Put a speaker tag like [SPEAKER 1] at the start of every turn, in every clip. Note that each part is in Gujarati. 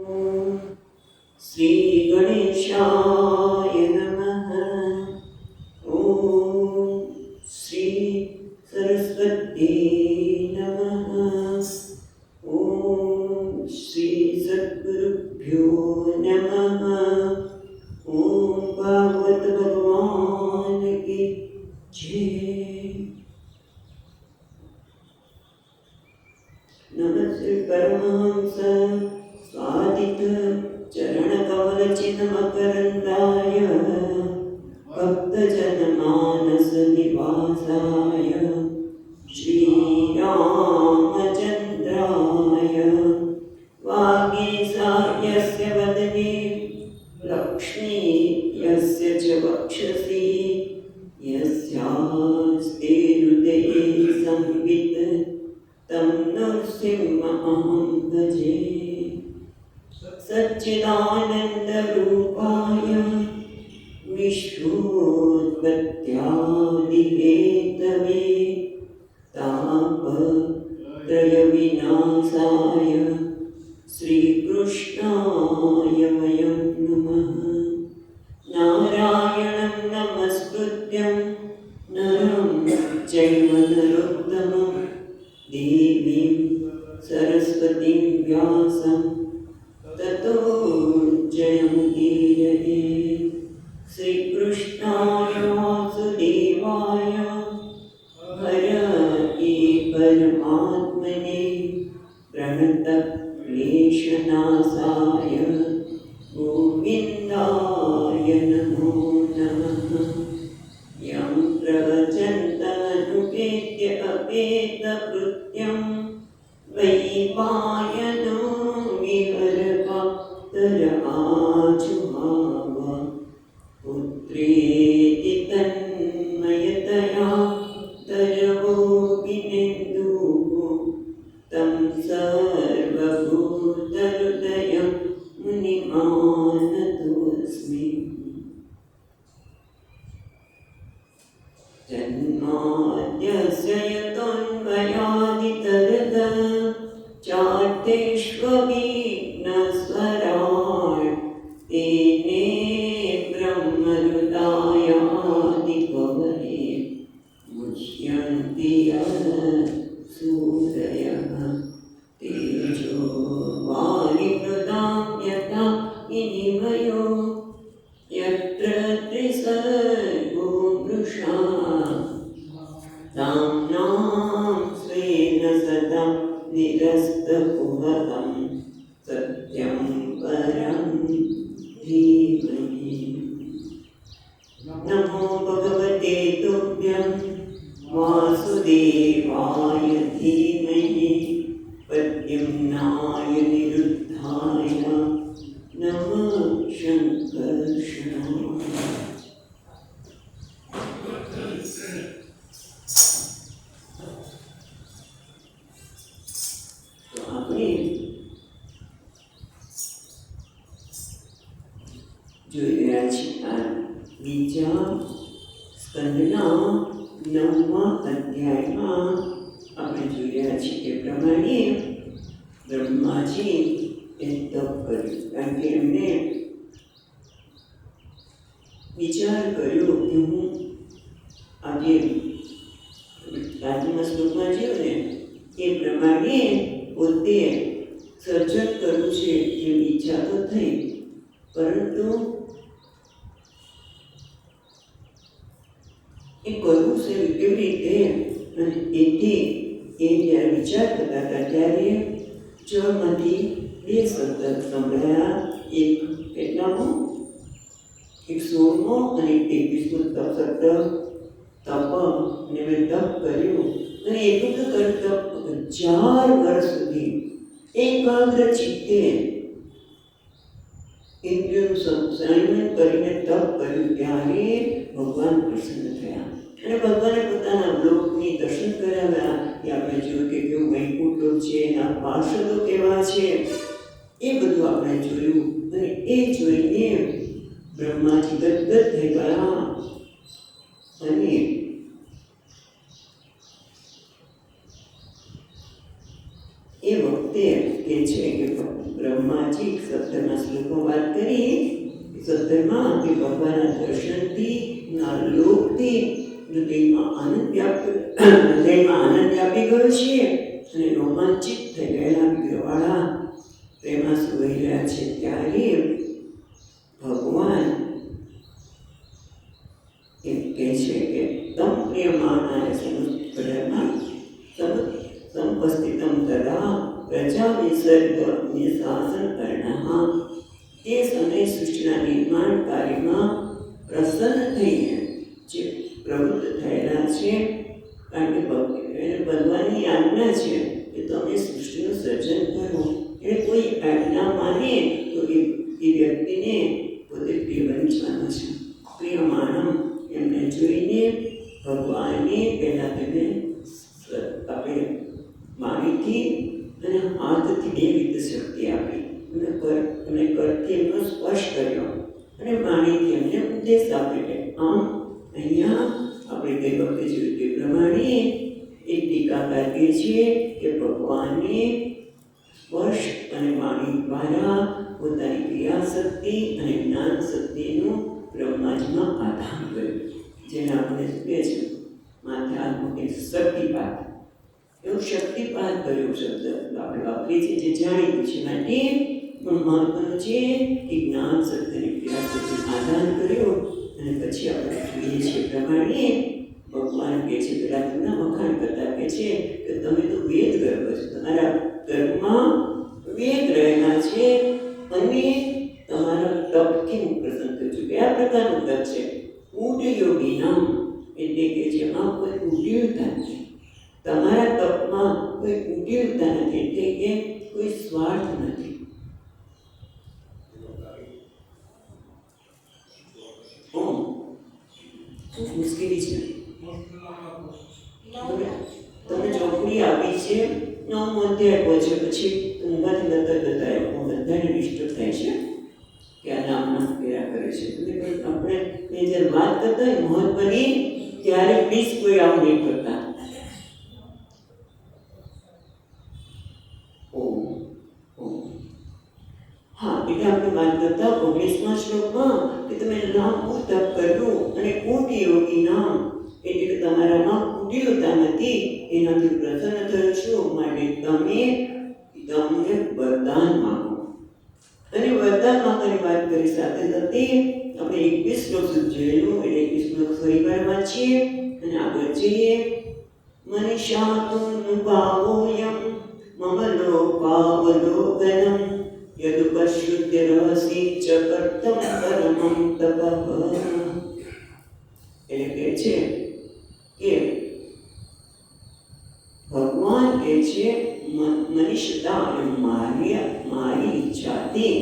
[SPEAKER 1] ॐ श्री गणेशाय नमः। ॐ श्री सरस्वती नमः। ॐ श्री सद्गुरुभ्यो नमः। ॐ भागवत भगवान की जय। नमस्ते परमहंस स्वादित चरण कमल चिन्ह मकरंदाय भक्त जन मानस निवासाय श्री रामचंद्राय वागीशाय यस्य वदने लक्ष्मी यस्य च वक्षसि यस्यास्ते हृदये संवित् तं नृसिंहमहं भजे। सच्चिदानंद रूपाय विश्वोत्पत्त्यादिहेतवे तापत्रय विनाशाय श्रीकृष्णाय वयं नमः। नारायणं नमस्कृत्यं नरं चैव नरोत्तमं देवीं सरस्वतीं व्यासं ततो जयमुदीरये। श्रीकृष्णाय वासुदेवाय हरये परमात्मने प्रणतक्लेशनाशाय गोविन्दाय नमो नमः। यं प्रवचन्तमनुपेत्य अपेतकृत्यं वैपायनो विहरभक्तराजुहाव पुत्रेति तन्मयतया तरवोऽभिनेन्दुः तं सर्वभूतहृदयं मुनिमानतोऽस्मि। जन्माद्यस्य यतोऽन्वयादितरतः चार्तेष्वभिघ्नस्वराट् तेने ब्रह्महृदायादिकवये मुह्यन्ति यः सूरयः तेजो वारिमृदां यथा विनिमयो यत्र त्रिसर्गो मृषा ताम्नां स्वेन सदा निरस्तकुहकं सत्यं परं धीमहि। नमो भगवते तुभ्यं वासुदेवाय धीमहि प्रद्युम्नाय निरुद्धाय नमः शङ्कर्षणाय। જોઈ રહ્યા છીએ આ બીજા સ્કંદના 9મા અધ્યાયમાં આપણે જોઈ રહ્યા છીએ કે પ્રમાણે બ્રહ્માજી એ તપ કર્યું, કારણ કે એમને વિચાર કર્યો કે હું આજે આજના શ્લોકમાં જોયું ને એ પ્રમાણે પોતે સર્જન કરવું છે એવી ઈચ્છા તો થઈ, પરંતુ એ કરવું છે કેવી રીતે? અને એથી એ જ્યારે વિચાર કરતા હતા ત્યારે જળમાંથી 2 શબ્દ સંભળાયા. એક કેટલામો? 16મો અને 21મો શબ્દ તપ. અને મેં તપ કર્યું અને એટલું તો કર્યું તપ 1000 વર્ષ સુધી એકાગ્ર ચિત્તે ઇન્દ્રિયોનું સંયમન કરીને તપ કર્યું. ત્યારે ભગવાન પ્રસન્ન થયા અને ભગવાને પોતાના લોકની દર્શન કરાવ્યા. એ આપણે જોયું કે કેવું વૈકુંઠ લોક છે, એના પાર્ષદો કેવા છે, એ બધું આપણે જોયું. અને એ જોઈને બ્રહ્માજી ગદગદ થઈ ગયા. અને એ વખતે કે છે કે બ્રહ્માજી પાછી 17મા શ્લોકમાં વાત કરી. 17માં કે ભગવાનના દર્શનથી ના લોકથી હૃદયમાં આનંદ વ્યાપી ગયો છે અને રોમાંચિત થઈ ગયેલા વિગ્રહવાળા પ્રેમાસુ વહી રહ્યા છે. ત્યારે ભગવાન એમ કહે છે કે તમ પ્રિયમાણાય સમુદ્રમાં સંપસ્થિતમ તદા પ્રજા વિસર્ગ નિશાસન કર્ણઃ. તે સમયે સૃષ્ટિના નિર્માણ કાર્યમાં પ્રસન્ન થઈને જે પ્રવૃત્ત થયેલા છે, કારણ કે ભગવાનની આજ્ઞા છે કે તમે સૃષ્ટિનું સર્જન કરો. એટલે કોઈ આજ્ઞા માને તો એ વ્યક્તિને પોતે પ્રિય બની જવાનો છે. પ્રિય માનવ એમને જોઈને ભગવાને પહેલાં તેને આપણે વાણીથી અને હાથથી બે રીતે શક્તિ આપી અને કરથી એમનો સ્પર્શ કર્યો અને વાણીથી એમને ઉપદેશ આપ્યો. આમ અહીંયા આપણે ગઈ વખતે જોયું તે પ્રમાણે એક ટીકાકાર કહે છે કે ભગવાને સ્પર્શ અને વાણી દ્વારા પોતાની ક્રિયાશક્તિ અને જ્ઞાન શક્તિનું બ્રહ્માજીમાં આધાન કર્યું, જેને આપણે કહે છે માથે હાથ મૂકીને શક્તિપાત. એવું શક્તિપાત કર્યો શબ્દ આપણે વાપરીએ છીએ, જે જાણીતું છે. માટે મહત્વનું છે કે જ્ઞાન શક્તિ અને ક્રિયાશક્તિ આધાન કર્યો. અને પછી આપણે જોઈએ છીએ પ્રમાણે ભગવાન કહે છે, પેલા તેમના વખાણ કરતા કહે છે કે તમે તો વેદ ગર્ભ છો, તમારા ગર્ભમાં વેદ રહેલા છે અને તમારા તપથી હું પ્રસન્ન થયું છું. કયા પ્રકારનું તપ છે? ઉડ યોગી નામ, એટલે કે જેમાં કોઈ ઉદ્યુલતા નથી. તમારા તપમાં કોઈ ઉદ્યુલતા નથી, એટલે કે કોઈ સ્વાર્થ નથી. મુશ્કેલી છે. તમે ચોપડી આપી છે, નવમો અધ્યાય આપ્યો છે, પછી ઊંઘાથી બતાવ્યો બધાને ડિસ્ટર્બ થાય છે કે આ નામના ફેરા કરે છે. આપણે એ જે વાત કરતા હોય મહત્વની, ત્યારે પ્લીઝ કોઈ આમ નહીં કરતા. હા, એટલે આપણે વાત કરતા 19મા શ્લોકમાં કે તમે લાંબુ તપ કર્યું અને કોટી યોગી નામ, એટલે કે તમારામાં કુટિલતા નથી, એનાથી પ્રસન્ન થયો છું. માટે તમને વરદાન માંગો. અને વરદાન માંગવાની વાત કરી સાથે સાથે આપણે 21 શ્લોક સુધી જોયેલું, એટલે 21 શ્લોક ફરીવાર વાંચીએ અને આગળ જઈએ. મનીષાતું ભાવોયમ મમ લોકાવલોકનમ યદુપશ્યુદ્ય રહસી ચ કર્તમ પરમં તપઃ. એટલે કહે છે કે ભગવાન કહે છે મનીષતા મારી ઈચ્છાથી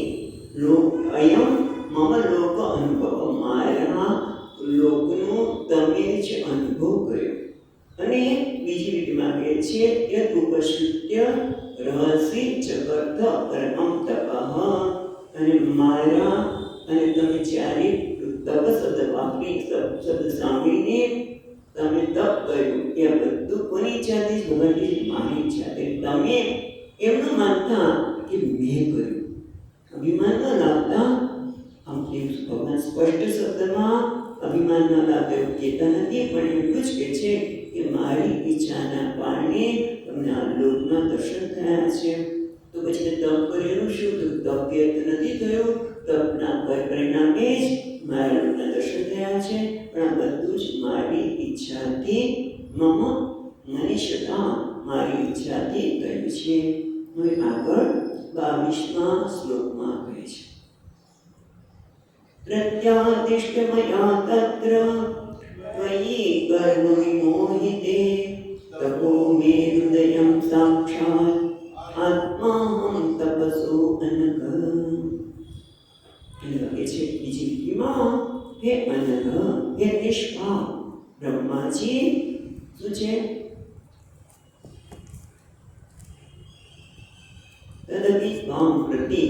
[SPEAKER 1] અયમ મમ લોક અનુભવ, મારા લોકનો તમે જ અનુભવ કર્યો. અને બીજી રીતમાં કહે છે યદ ઉપશ્રુત્ય રહસી જગત પરમં તપઃ. અને મારા અને તમે જ્યારે તપ શબ્દ વાપરી શબ્દ સાંભળીને તમે તપ કર્યું, એ બધું કોની ઈચ્છાથી? ભગવાનની માની ઈચ્છાથી. તમે એમનું માનતા કે મેં કર્યું, અભિમાન ન લાવતા. આમ ભગવાન સ્પષ્ટ શબ્દમાં અભિમાન ન લાવતા એવું કહેતા નથી, પણ એટલું જ કહે છે કે મારી ઈચ્છાના કારણે તમને આ લોકના દર્શન થયા છે. તો પછી તપ કરેલું શું? તો તપ વ્યર્થ નથી થયું, તપના પરિણામે જ મારા લોકના દર્શન થયા છે. પણ આ બધું જ મારી ઈચ્છાથી, મમ મનીષતા, મારી ઈચ્છાથી થયું છે. હવે આગળ 22મા શ્લોકમાં કહે છે પ્રત્યાદિષ્ટ મયા તત્ર ત્વયી કર્મ વિમોહિતે તપો મે હૃદયં સાક્ષાત આત્માહં તપસો અનઘ. એટલે કહે છે બીજી રીતિમાં, હે અનઘ, હે નિષ્પાપ બ્રહ્માજી, શું છે? તદપી ત્વામ પ્રતિ,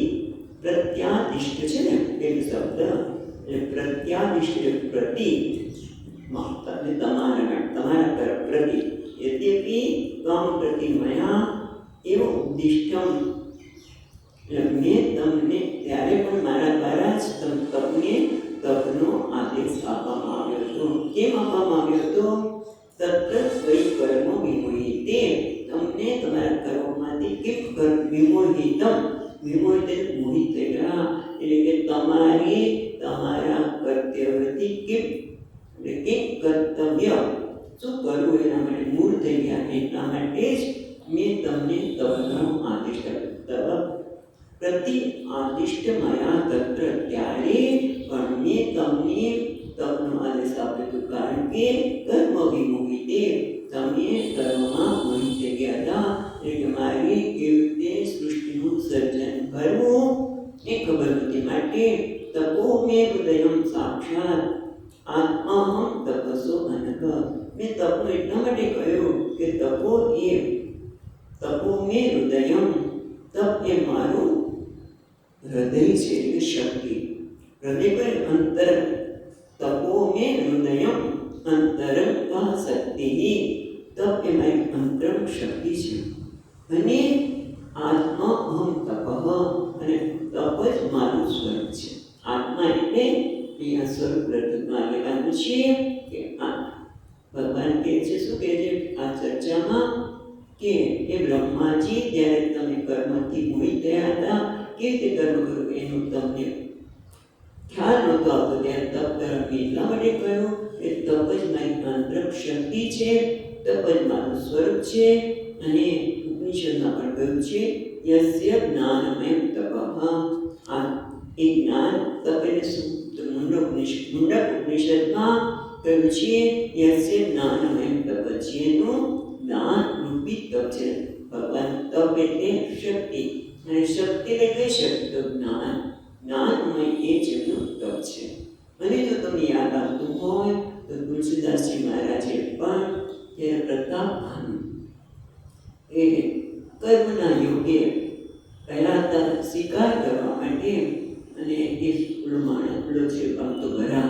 [SPEAKER 1] પ્રત્યાદિષ્ટ છે ને એક શબ્દ, એટલે પ્રત્યાદિષ્ટ પ્રતિ, તમારા તરફ પ્રતિ. યદ્યપિ ત્વામ પ્રતિ મયા એવ ઉદ્દિષ્ટમ, મેં તમને ત્યારે પણ મારા દ્વારા જ તમને તપનો આદેશ આપવામાં આવ્યો હતો. કેમ આપવામાં આવ્યો હતો? તત્ર સ્વયં કર્મ વિમોહિતે, તમને તમારા કર્મોમાંથી કેમ વિમોહિતમ, વિમોહિત મોહિત થઈ ગયા, એટલે કે તમારા કર્તવ્યથી કેમ, એટલે કે કર્તવ્ય શું કરવું એના માટે મૂળ થઈ ગયા. એટલા માટે જ મેં તમને તપનો આદેશ આપ્યો. પ્રતિ આદિષ્ટ મયા તત્ર, ત્યારે પણ મેં તમને તપનો આદેશ આપ્યો હતો, કારણ કે કર્મ વિમોહિતે, તમે કર્મમાં મોહિત થઈ ગયા હતા. એટલે કે મારે કેવી રીતે સૃષ્ટિનું સર્જન કરવું એ ખબર નથી. માટે તપો મેં હૃદયમ સાક્ષાત આત્માહમ તપસો અનઘ, મેં તપો એટલા માટે કહ્યું કે તપો મેં હૃદયમ, તપ એ મારું હૃદય છે, એટલે શક્તિ. હૃદય પર અંતર, તપો મેં હૃદયમ અંતરંગા શક્તિ, તપ એ મારી અંતરંગ શક્તિ છે. અને આત્મા અહમ તપઃ, અને તપ જ મારું સ્વરૂપ છે. આત્મા એટલે અહીંયા સ્વરૂપ પ્રતિજ્ઞા લેવાનું છે કે ભગવાન કહે છે, શું કહે છે આ ચર્ચામાં, કે એ બ્રહ્માજી જ્યારે તમે કર્મથી મોહિત થયા હતા, કેવી રીતે કર્મ કર્યું એનું તમને ખ્યાલ નહોતો આવતો, ત્યારે તપ કરવાનું એટલા માટે કહ્યું કે તપ જ મારી આંતરિક શક્તિ છે, તપ જ મારું સ્વરૂપ છે. અને ઉપનિષદમાં પણ કહ્યું છે યસ્ય જ્ઞાનમય તપઃ, આ એ જ્ઞાન તપ એટલે શું? મુંડક ઉપનિષદમાં કહ્યું છે યસ્ય જ્ઞાનમય તપ, જેનું જ્ઞાન રૂપી તપ છે. ભગવાન તપ એટલે શક્તિ, અને શક્તિ એટલે શક્તિ, તો જ્ઞાનમય એ જેમનું તપ છે. અને જો તમને યાદ આવતું હોય તો તુલસીદાસજી મહારાજે પણ ત્યારે પ્રતાપભાનું એ કર્મના યોગે પહેલા શિકાર કરવા માટે, અને એ પેલો છે ભક્તો ભરા,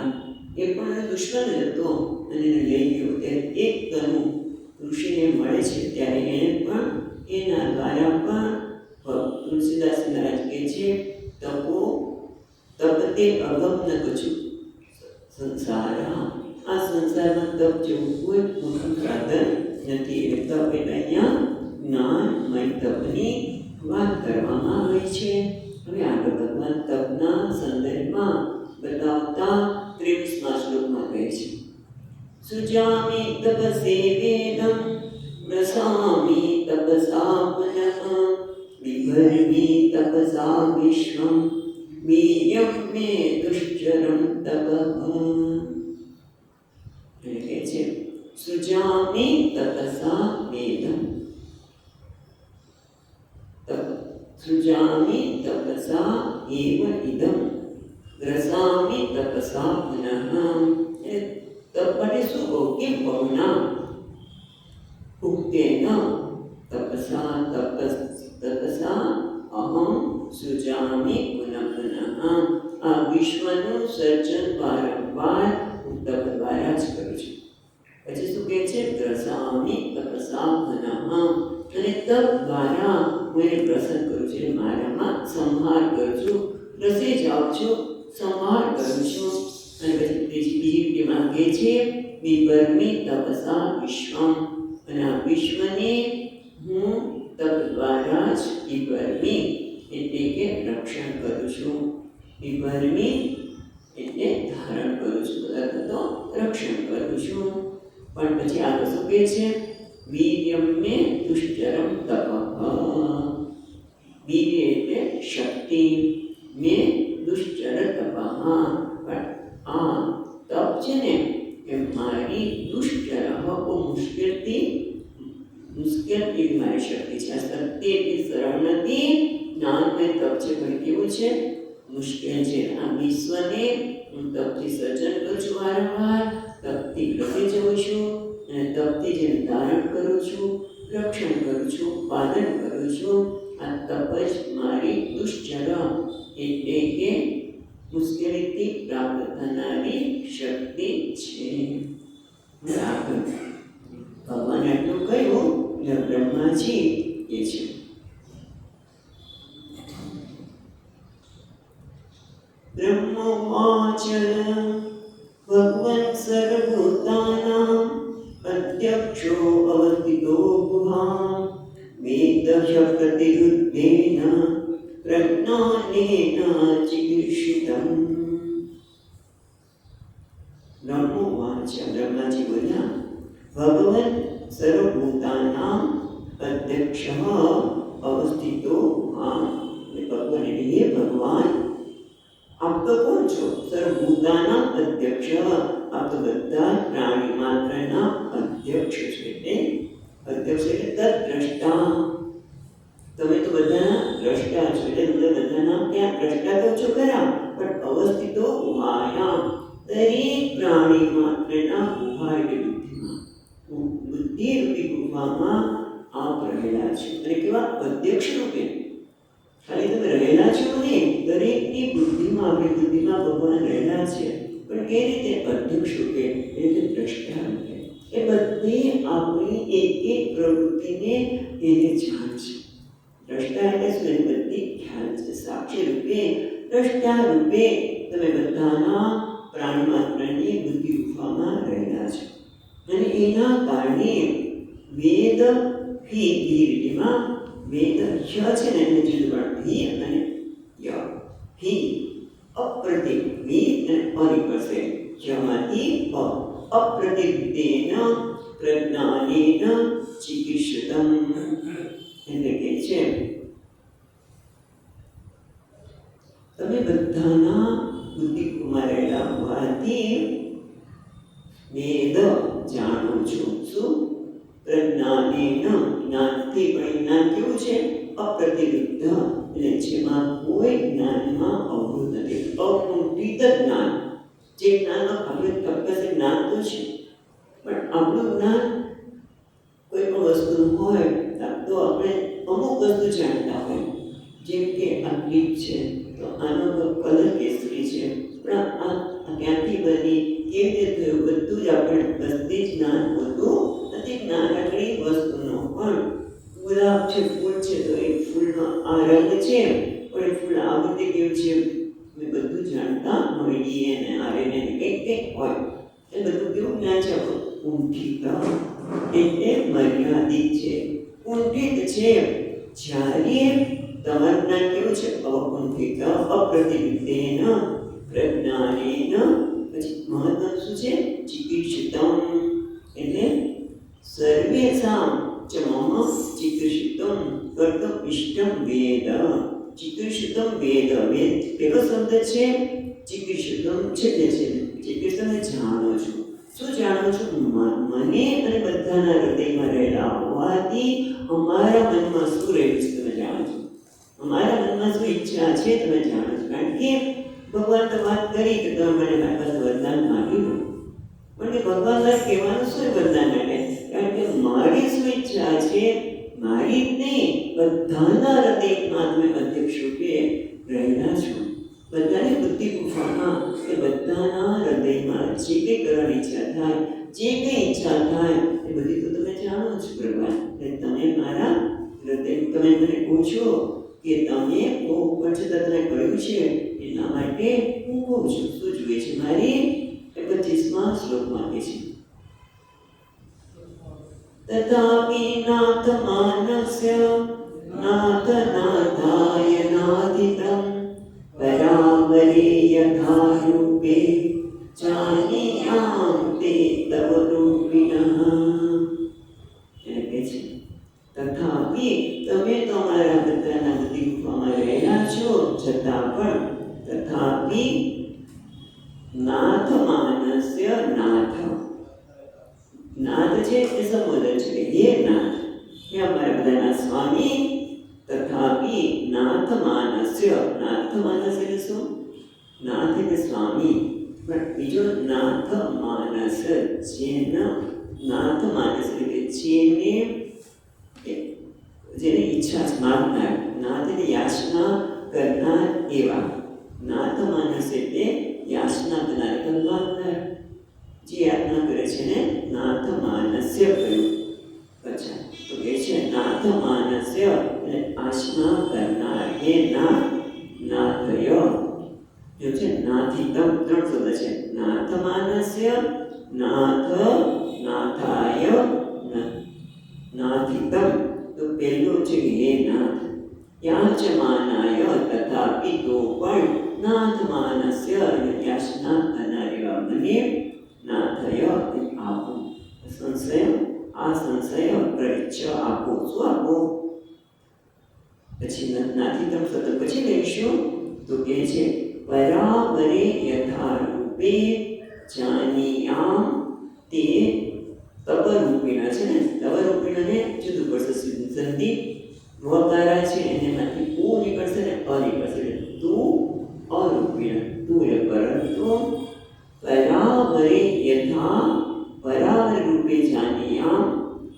[SPEAKER 1] એ પણ દુશ્મન હતો અને એને લઈ ગયો. ત્યારે એક તનુ ઋષિને મળે છે, ત્યારે એને પણ એના દ્વારા પણ તુલસીદાસ મહારાજ કહે છે તપતે અગમ ન કછું સંસાર, આ સંસારમાં તપ જેવું કોઈ મોટું સાધન નથી. એટલે તપ એટલે અહીંયા જ્ઞાનમય તપની વાત કરવામાં આવે છે. હવે આગળ ભગવાન તપના સંદર્ભમાં બતાવતા 23મા શ્લોકમાં કહે છે સુજામી તપસે વેદમ રસામી તપસા પુનઃ વિભર્મી તપસા વિશ્વમ વીર્યમ મે દુશ્ચરમ તપઃ. એટલે કહે છે સુજામી તપસા વેદમ, સૃજામી તપસા એવ ઇદમ ગ્રસામિ તપસા પુનઃ. તપ એટલે શું કહું? કેમ કહું ના? ઉક્તેન તપસા અહમ સૃજામિ પુનઃ પુનઃ. આ વિશ્વનું સર્જન વારંવાર હું તપ દ્વારા જ કરું છું. પછી શું કહે છે? ગ્રસામિ તપસા પુનઃ, અને તપ દ્વારા હું એને પ્રસન્ન કરું છું, મારામાં સંહાર કરું છું, રસી જાઉં છું, સંહાર કરું છું. અને પછી બીજી રીતેમાં કહે છે વિભર્મી તપસા વિશ્વમ, અને આ વિશ્વને હું તપ દ્વારા જ વિભર્મી એટલે કે રક્ષણ કરું છું. વિભર્મી એટલે ધારણ કરું છું, તો રક્ષણ કરું છું. પણ પછી આગળ શું કહે છે? વીર્યમ મે દુશ્ચરમ તપઃ, વીર્ય એટલે શક્તિ, મે દુશ્ચર તપઃ. પણ આ તપ છે ને એ મારી દુશ્ચર, બહુ મુશ્કેલથી મારી શક્તિ છે. આ શક્તિ એટલી સરળ નથી, જ્ઞાનમય તપ છે પણ કેવું છે? મુશ્કેલ છે. આ વિશ્વને હું તપથી સર્જન કરું છું, વારંવાર તપથી પ્રતિ જઉં છું, અને તપથી જેને ધારણ કરું છું, રક્ષણ કરું છું, પાલન કરું છું. આ તપ જ મારી દુશ્ચર એટલે કે મુશ્કેલીથી પ્રાપ્ત થનારી શક્તિ છે. ભગવાન આટલું કહ્યું એટલે બ્રહ્માજી એ છે બ્રહ્મોવાચ ભગવન સર્વભૂતાનાં અધ્યક્ષો અવસ્થિતો ગુહાં વેદઃ પ્રતિરુદ્ધેન પ્રજ્ઞાનેન ચિકીર્ષિતમ. બ્રહ્મોવાચ, બ્રહ્માજી બોલ્યા, ભગવન સર્વભૂતાનાં અધ્યક્ષઃ અવસ્થિતો ગુહાં. ભગવાન એટલે હે ભગવાન, આપ તો કોણ છો? સર્વભૂતાના અધ્યક્ષ, આપ તો બધા પ્રાણી માત્રના અધ્યક્ષ છો. એટલે અધ્યક્ષ એટલે તદ્દ્રષ્ટા. તમે તો બધાના દ્રષ્ટા છો, એટલે તમે બધાના ક્યાં દ્રષ્ટા તો છો ખરા, પણ અવસ્થિતો ગુહાયામ, દરેક પ્રાણી માત્રના ગુહા એટલે બુદ્ધિમાં, બુદ્ધિ રૂપી ગુફામાં આપ રહેલા છો. અને કેવા અધ્યક્ષ રૂપે, ખાલી તમે રહેલા છો નહીં, દરેકની બુદ્ધિમાં, આપણી બુદ્ધિમાં ભગવાન રહેલા છે. પણ કે રીતે? અધ્યક્ષ રૂપે, એટલે દ્રષ્ટા રૂપે. એ બધી આપણી એક એક પ્રવૃત્તિને એને જાણ છે. દ્રષ્ટા એટલે શું? બધી ખ્યાલ છે. સાક્ષી રૂપે, દ્રષ્ટા રૂપે તમે બધાના પ્રાણી માત્રની બુદ્ધિ ગુફામાં રહેલા છો. અને એના કારણે વેદ હિ રીતિમાં વેદ ય છે ને એને જુદું પાડવું. હિ અને ય. હિ અપ્રતિક, હિ અને અની પાસે, યમાંથી અપ્રતિજ્ઞેન પ્રજ્ઞાનેન ચિકીર્ષિતમ. એટલે કે છે તમે બધાના બુદ્ધિમાં રહેલા હોવાથી વેદ જાણો છો. શું? પ્રજ્ઞાનેન, જ્ઞાનથી. પણ જ્ઞાન કેવું છે? અપ્રતિબદ્ધ, એટલે જેમાં કોઈ જ્ઞાનમાં અવરોધ નથી, અકુંઠિત જ્ઞાન. જે જ્ઞાનમાં આપણે પાસે જ્ઞાન તો છે, પણ આપણું જ્ઞાન કોઈ પણ વસ્તુનું હોય તો આપણે અમુક વસ્તુ જાણતા હોય. જેમ કે આ ક્લિપ છે, તો આનો કલર કેસરી છે, પણ આ ક્યાંથી બની, કેવી રીતે થયું, બધું જ આપણે બધી જ જ્ઞાન હોતું નથી. જ્ઞાન એટલે વસ્તુનો પણ ગુલાબ છે, ફૂલ છે, તો એ ફૂલનો આ રંગ છે, પણ એ ફૂલ આ રીતે કેવું છે, મેં બધું જાણતા હોય. ડીએનએ, આરએનએ કંઈક કંઈક હોય, એ બધું કેવું જ્ઞાન છે આપણું? કુંઠિત, એટલે મર્યાદિત છે, કુંઠિત છે. જ્યારે તમારું જ્ઞાન કેવું છે? અકુંઠિત, અપ્રતિબદ્ધેન પ્રજ્ઞાનેન. પછી મહત્વ શું છે? ચિકીર્ષિતમ, એટલે સર્વેષાં ચ મમ ચિકીર્ષિતમ કર્તુમ ઇષ્ટમ વેદ. ચિકીર્ષિતમ વેદ, વેદ પેલો શબ્દ છે ચિકીર્ષિતમ, છેલ્લે છે. ચિકીર્ષિતમ જાણો છો. શું જાણો છો? મને અને બધાના હૃદયમાં રહેલા હોવાથી અમારા મનમાં શું રહેલું છે તમે જાણો છો. અમારા મનમાં શું ઈચ્છા છે તમે જાણો છો. કારણ કે ભગવાન તો વાત કરી કે તમે મને મારી પાસે વરદાન માંગ્યું, પણ કે ભગવાન કહેવાનું શું વરદાન માટે? કારણ કે મારી શું ઈચ્છા છે, મારી જ નહીં, બધાના હૃદયમાં તમે અધ્યક્ષ રૂપે રહેલા છો. બધાની બુદ્ધિ ગુફામાં, એ બધાના હૃદયમાં જે કંઈ કરવાની ઈચ્છા થાય, જે કંઈ ઈચ્છા થાય, એ બધી તો તમે જાણો છો ભગવાન. એટલે તમે મારા હૃદય, તમે મને પૂછો કે તમે બહુ ઉપર છતાં તમે કહ્યું છે, એના માટે હું કહું છું. શું જોઈએ છે મારી? 25મા શ્લોકમાં કહે છે, તથાપિ નાથ માનસ્ય નાથ નાથાય નાધિતમ પરાવરે યથા રૂપે ચાનિયામ તે તવ રૂપિણઃ. એટલે છે તથાપિ તમે તો અમારા બધાના બુદ્ધિ ગુફામાં રહેલા છો, છતાં પણ તથાપિ નાથ માનસ્ય, નાથ, નાથ છે એ સંબોધન છે, હે નાથ, હે અમારા બધાના સ્વામી. તથાપિ નાથ માનસ્ય, નાથ માનસ એટલે શું? નાથ એટલે સ્વામી, પણ બીજો નાથ માનસ, જેના નાથ માનસ એટલે જેને ઈચ્છા છે, માગનાર. નાથ એટલે યાચના કરનાર એવા. નાથ માનસ એટલે યાચના કરનાર, માગનાર, જે યાચના કરે છે ને નાથ માનસ્ય કહ્યું. અચ્છા, તો એ છે નાથ માનસ્ય એટલે આચના કરનાર, એ નાથય. जो છે નાથી તમ ત્રણ શબ્દ છે નાથમાનસ્ય નાથ નાથાય નાથિતમ તો પહેલું છે હે નાથ યાચમાનાય તથાપિ તો પણ નાથમાનસ્ય અને યાચના કરનારેવા મને નાથય આપો સંશય આ સંશય પ્રચ્છ આપો શું આપો પછી નાથિતમ શબ્દ પછી લઈશું તો કે છે પરાવરે યથારૂપે જાનિયામ તે તવરૂપિણા છે ને તવરૂપિણાને જુદું પડશે સંધિ વકારા છે એનામાંથી ઉ નીકળશે ને અ નીકળશે તું અરૂપિણા તું એ પરંતુ પરાવરે યથા પરાવર રૂપે જાનિયામ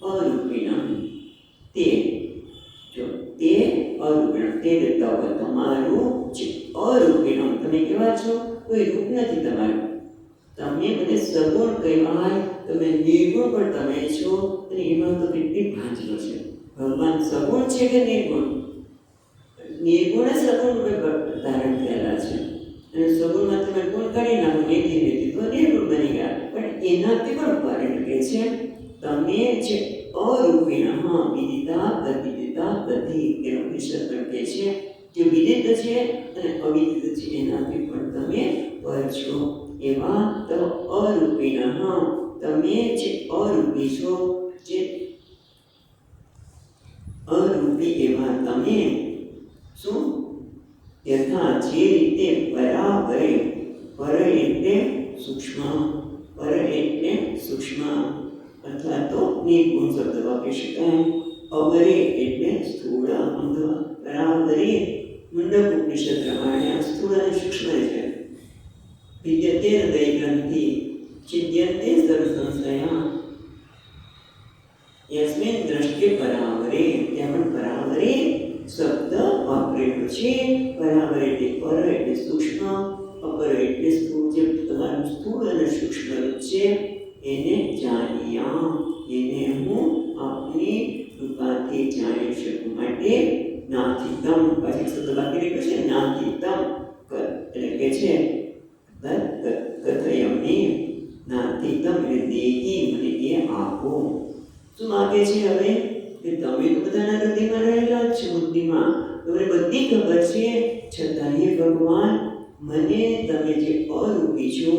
[SPEAKER 1] અરૂપિણા તે જો તે અરૂપિણા તે તવ તમારું છે અરૂપિણા તમે કેવા છો કોઈ રૂપ નથી તમારું તમે મને સગુણ કહેવાય તમે નિર્ગુણ પણ તમે છો અને એમાં તો કેટલી ભાંજનો છે ભગવાન સગુણ છે કે નિર્ગુણ નિર્ગુણ સગુણ રૂપે ધારણ થયેલા છે અને સગુણમાં તમે ગુણ કાઢી નાખો ધીરે ધીરે તો નિર્ગુણ બની ગયા પણ એનાથી પણ કારણ કે છે તમે જે અરૂપિણ હા વિદિતા અવિદિતા ગતિ એનો વિષય પણ કહે છે જે વિદિત છે અને અવિદિત છે એનાથી પણ તમે પર છો એવા તો અરૂપિણ તમે જે અરૂપી છો જે અરૂપી એવા તમે શું યથા જે રીતે પરાવરે પર એટલે સૂક્ષ્મ અથવા તો નિર્ગુણ શબ્દ વાપરી શકાય અવરે એટલે સ્થૂળ અથવા પરાવરે મુંડક ઉપનિષદ પ્રમાણે સ્થૂળ અને સૂક્ષ્મ છે વિદ્યતે હૃદય ગ્રંથિ ચિદ્યન્તે સર્વ સંશયા યસ્મિન દ્રષ્ટિ પરાવરે ત્યાં પણ પરાવરે શબ્દ વાપરેલો છે પરાવરે એટલે પર એટલે સૂક્ષ્મ અપર એટલે સ્થૂળ જે તમારું સ્થૂળ અને સૂક્ષ્મ રૂપ છે એને જાણ્યા એને હું આપની કૃપાથી જાણી શકું માટે નાથિતમ પછી શબ્દ બાકી રહ્યો છે નાથિતમ એટલે કે છે કથયમે નાથિતમ એટલે દેહી મને એ આપો શું માગે છે હવે કે તમે તો બધાના હૃદયમાં રહેલા જ છો બુદ્ધિમાં તમને બધી ખબર છે છતાંય ભગવાન મને તમે જે અરૂપી છો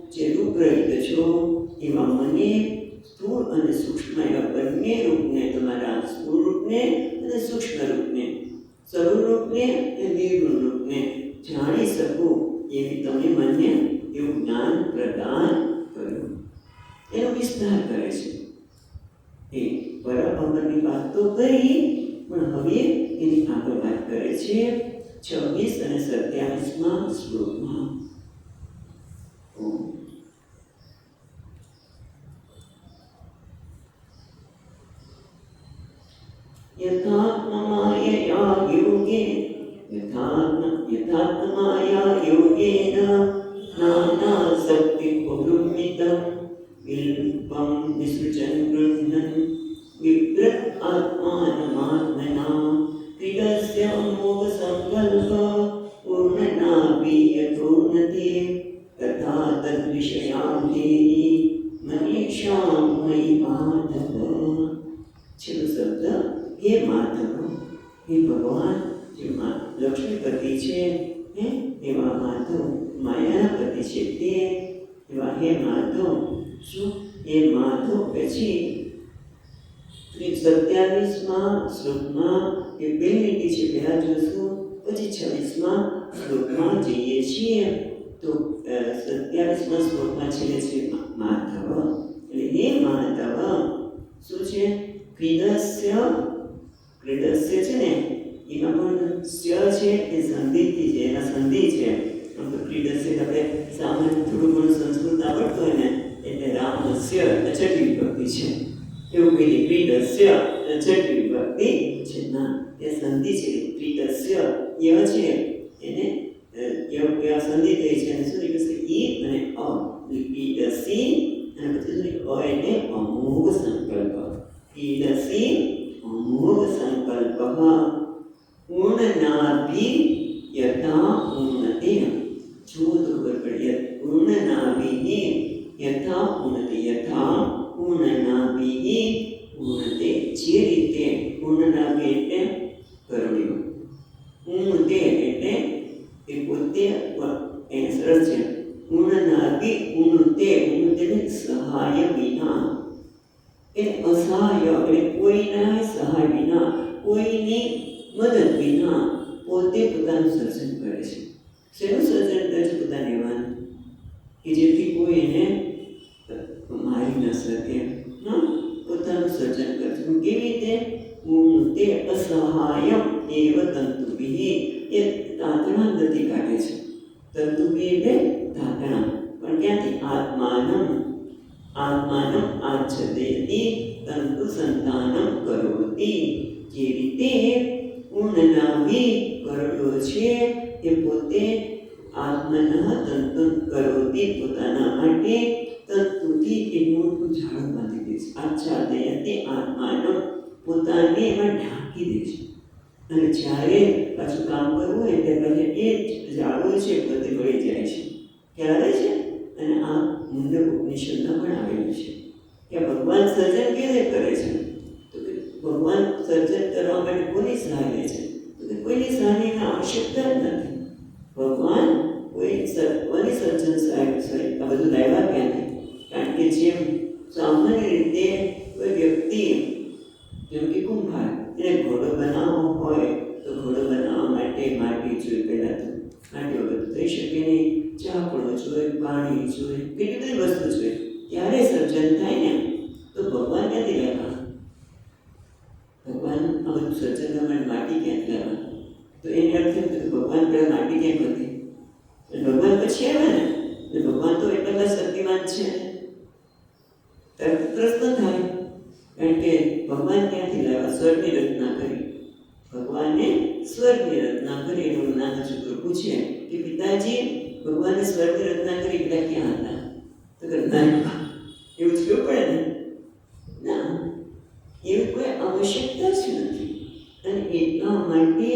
[SPEAKER 1] જે રૂપરહિત છો એવા મને સ્થૂળ અને સૂક્ષ્મ એવા બંને રૂપને તમારા સ્થૂળ રૂપને અને સૂક્ષ્મ રૂપને સગુણ રૂપને અને નિર્ગુણ રૂપને જાણી શકું એવી તમે મને એવું જ્ઞાન પ્રદાન કર્યું એનો વિસ્તાર કરે છે એ પરમહંસની વાત તો કરી પણ હવે એની આગળ વાત કરે છે 26 અને 27માં શ્લોકમાં यथात्ममायया योगेन नानाशक्तिबहुमितं विल्पं विसृजन् गृह्णन् विप्रत् आत्मानमात्मना क्रीडस्य मोहसङ्कल्प पूर्णनापि यथोन्नते तथा तद्विषयां देहि मनीषां मयि माधव छेल्लो शब्द हे माधव हे भगवान જેમાં લક્ષ્મીપતિ છે એવા માધવ માયાના પતિ છે તે એવા હે માધવ શું એ માધવ પછી 27માં શ્લોકમાં એ બે લીટી છે પહેલા જોશું પછી 26માં શ્લોકમાં જઈએ છીએ તો 27માં શ્લોકમાં છેલ્લે છે માધવ એટલે હે માધવ શું છે ક્રીડસ્ય છે ને એમાં પણ સ્ય છે એ સંધિથી છે એના સંધિ છે આમ તો ક્રીડસ્ય આપણે સામાન્ય થોડું ઘણું સંસ્કૃત આવડતું હોય ને એટલે રામસ્ય છઠ્ઠી વિભક્તિ છે એવું કહીએ ક્રીડસ્ય છઠ્ઠી વિભક્તિ છે ના એ સંધિ છે ક્રીડસ્ય ય છે એને સંધિ થઈ છે અને શું નીકળશે ઈ અને અ ક્રીડસી અને પછી અ એટલે અમોઘ સંકલ્પ ક્રીડસી અમોઘ સંકલ્પ પૂર્ણનાભિ યથા ઉન્નતે જો સરસ છે. ઉણનાભી ઉણતે સહાય વિના, એટલે અસહાય એટલે કોઈના સહાય વિના, કોઈની મદદ વિના પોતે પોતાનું સર્જન કરે છે. શેનું સર્જન કરે છે? પોતાને એવાનું કે જેથી કોઈ એને મારી ન શકે. પોતાનું સર્જન કરે છે. કેવી રીતે? તે અસહાય એવ તંતુભિ, એ તાંતણા નથી કાઢે છે. તંતુભિ એટલે તાંતણા. પણ ક્યાંથી? આત્માનમ આચ્છદેતિ તંતુ સંતાનમ કરોતિ. જે રીતે ઉણનાભી કરોડો છે એ પોતે આત્મન તંતુ કરોતિ, પોતાના માટે તંતુથી એક મોટું ઝાડ બાંધી દે છે. આચ્છાદયતે આત્માનમ, પોતાને એમાં ઢાંકી દે છે. અને જ્યારે પાછું કામ કરવું હોય ત્યારે પછી એ ઝાડો છે પોતે વળી જાય છે. ક્યારે છે? અને આ મુંડક ઉપનિષદમાં પણ આવેલું છે કે ભગવાન સર્જન કેવી રીતે કરે છે? તો કે ભગવાન સર્જન કરવા માટે કોની સહાય લે છે? તો કે કોઈની સહાયની આવશ્યકતા જ નથી. ભગવાન કોઈની સર્જન સહાય આ બધું લાવ્યા ક્યાંથી? કારણ કે જેમ સામાન્ય રીતે કોઈ વ્યક્તિ, જેમ કે કુંભાર, એને ઘોડો બનાવવો હોય તો ઘોડો બનાવવા માટે માટી જોઈએ. પહેલાં તો માટી વગર થઈ શકે નહીં. ચાકડો જોઈએ, પાણી જોઈએ, કેટલી બધી વસ્તુ જોઈએ, ત્યારે સર્જન થાય ને. તો ભગવાન ક્યાંથી લાવવા? ભગવાન આ બધું સર્જન કરવા માટે માટી ક્યાંથી લાવવા? તો એની અર્થ એમ કે ભગવાન પહેલાં માટી ક્યાં હતી? ભગવાન પછી આવે ને. ભગવાન તો એટલા બધા શક્તિમાન છે તરત પ્રશ્ન થાય. કારણ કે ભગવાન ક્યાંથી લાવ્યા? સ્વર્ગની રચના કરી. ભગવાને સ્વર્ગની રચના કરી. એનું નાનો છોકરો પૂછે કે પિતાજી, ભગવાને સ્વર્ગની રચના કરી એટલે ક્યાં હતા? તો કે ના, એવું જ કેવું પડે ને. ના, એવી કોઈ આવશ્યકતા જ નથી. અને એટલા માટે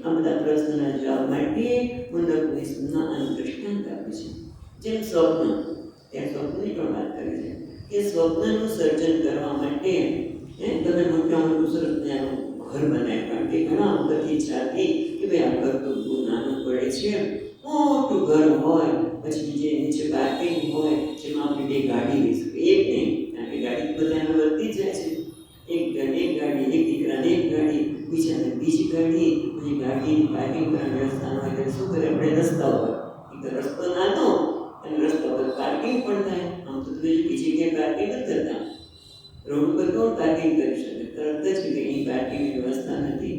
[SPEAKER 1] આ બધા પ્રશ્નના જવાબ માટે મુંડકોપનિષદના આનું દૃષ્ટાંત આપે છે. જેમ સ્વપ્ન, ત્યાં સ્વપ્નની પણ વાત કરે છે કે સ્વપ્નનું સર્જન કરવા માટે તમે મોટા મોટું સરસ ઘર બનાવ્યું. કારણ કે ઘણા વખતથી ઈચ્છા હતી કે ભાઈ આ ઘર તો બહુ નાનું પડે છે. મોટું ઘર હોય, પછી નીચે પાર્કિંગ હોય, જેમાં આપણે બે ગાડી લઈ શકીએ. એક નહીં, કારણ કે ગાડી બધાને વધતી જાય છે. એક ગાડી, એક દીકરાને એક ગાડી, બીજાને બીજી ગાડી. પછી ગાડીની પાર્કિંગ કરવાની વ્યવસ્થા ન હોય તો શું કરે? આપણે રસ્તા ઉપર, એક તો રસ્તો નાનો અને રસ્તા પર પાર્કિંગ પણ થાય. આમ તો બીજી ક્યાંય પાર્કિંગ નથી કરતા. રોડ ઉપર કોણ પાર્કિંગ કરી શકે? તરત જ કે અહીં પાર્કિંગની વ્યવસ્થા નથી.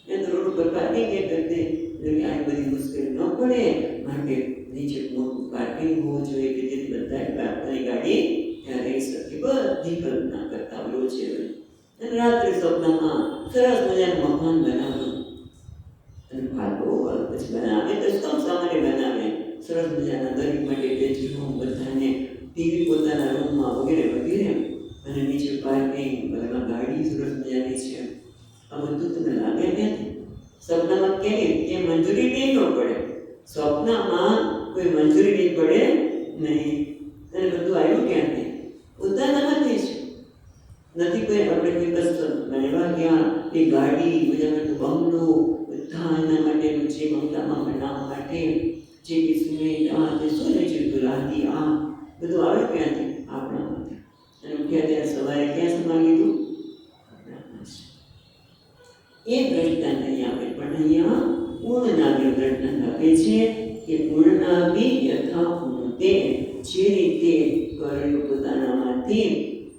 [SPEAKER 1] એ તો રોડ ઉપર પાર્કિંગ એ કરી દે. એટલે આ બધી મુશ્કેલી ન પડે માટે નીચે મોટું પાર્કિંગ હોવું જોઈએ કે જેથી બધા પોતાની ગાડી ત્યાં રહી શકે. બધી કલ્પના કરતા હોય છે. અને રાત્રે સ્વપ્નમાં સરસ મજાનું મકાન બનાવવાનું. અને ભાગો પછી બનાવે તો શું સામાન્ય બનાવે? સરસ મજાના દરેક માટે બેડરૂમ, બધાને ટીવી પોતાના રૂમમાં વગેરે વગેરે. અને નીચે પાર્કિંગ, એમાં ગાડી સરસ મજાની છે. આ બધું તમને લાગે ક્યાંથી? સપનામાં ક્યાંય મંજૂરી નહીં ન પડે. સ્વપ્નમાં કોઈ મંજૂરી નહીં પડે નહીં. અને બધું આવ્યું ક્યાંથી? પોતાનામાંથી જ નથી. કોઈ આપણે કોઈ કષ્ટ બનવા ગયા એ ગાડી, બધા બંગલો, બધા એના માટેનું જે બંગલામાં બનાવવા માટે જે સિમેન્ટ, આ જે શું રહે છે, રાતી, આ બધું આવ્યું ક્યાંથી? આપણામાંથી. અને ઉઠ્યા ત્યારે સવારે ક્યાં સમાવી લીધું? એ દ્રષ્ટાંત અહીંયા આપે. પણ અહીંયા પૂર્ણનાભી દ્રષ્ટાંત આપે છે કે પૂર્ણનાભી યથા પૂર્ણતે, જે રીતે કર્યું પોતાનામાંથી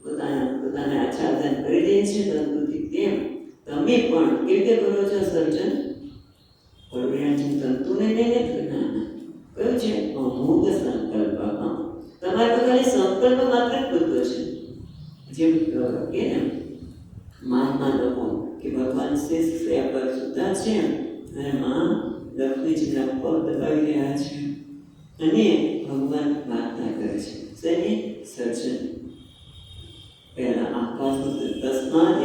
[SPEAKER 1] પોતાને આચ્છાદન કરી દે છે તંતુથી, તેમ તમે પણ કેવી રીતે કરો છો સર્જન? કરુણ્યાજી તંતુને લઈને કયું છે? અમોઘ સંકલ્પ. તમારે તો ખાલી સંકલ્પ માત્ર જ બધો છે. જેમ કે ને મહાત્મા લોકો કે ભગવાન શ્રી પર સુતા છે અને માં લક્ષ્મીજીના પગ દબાવી રહ્યા છે અને ભગવાન પ્રાર્થના કરે છે. શેની? સર્જન. પહેલા આકાશ તસ્માદ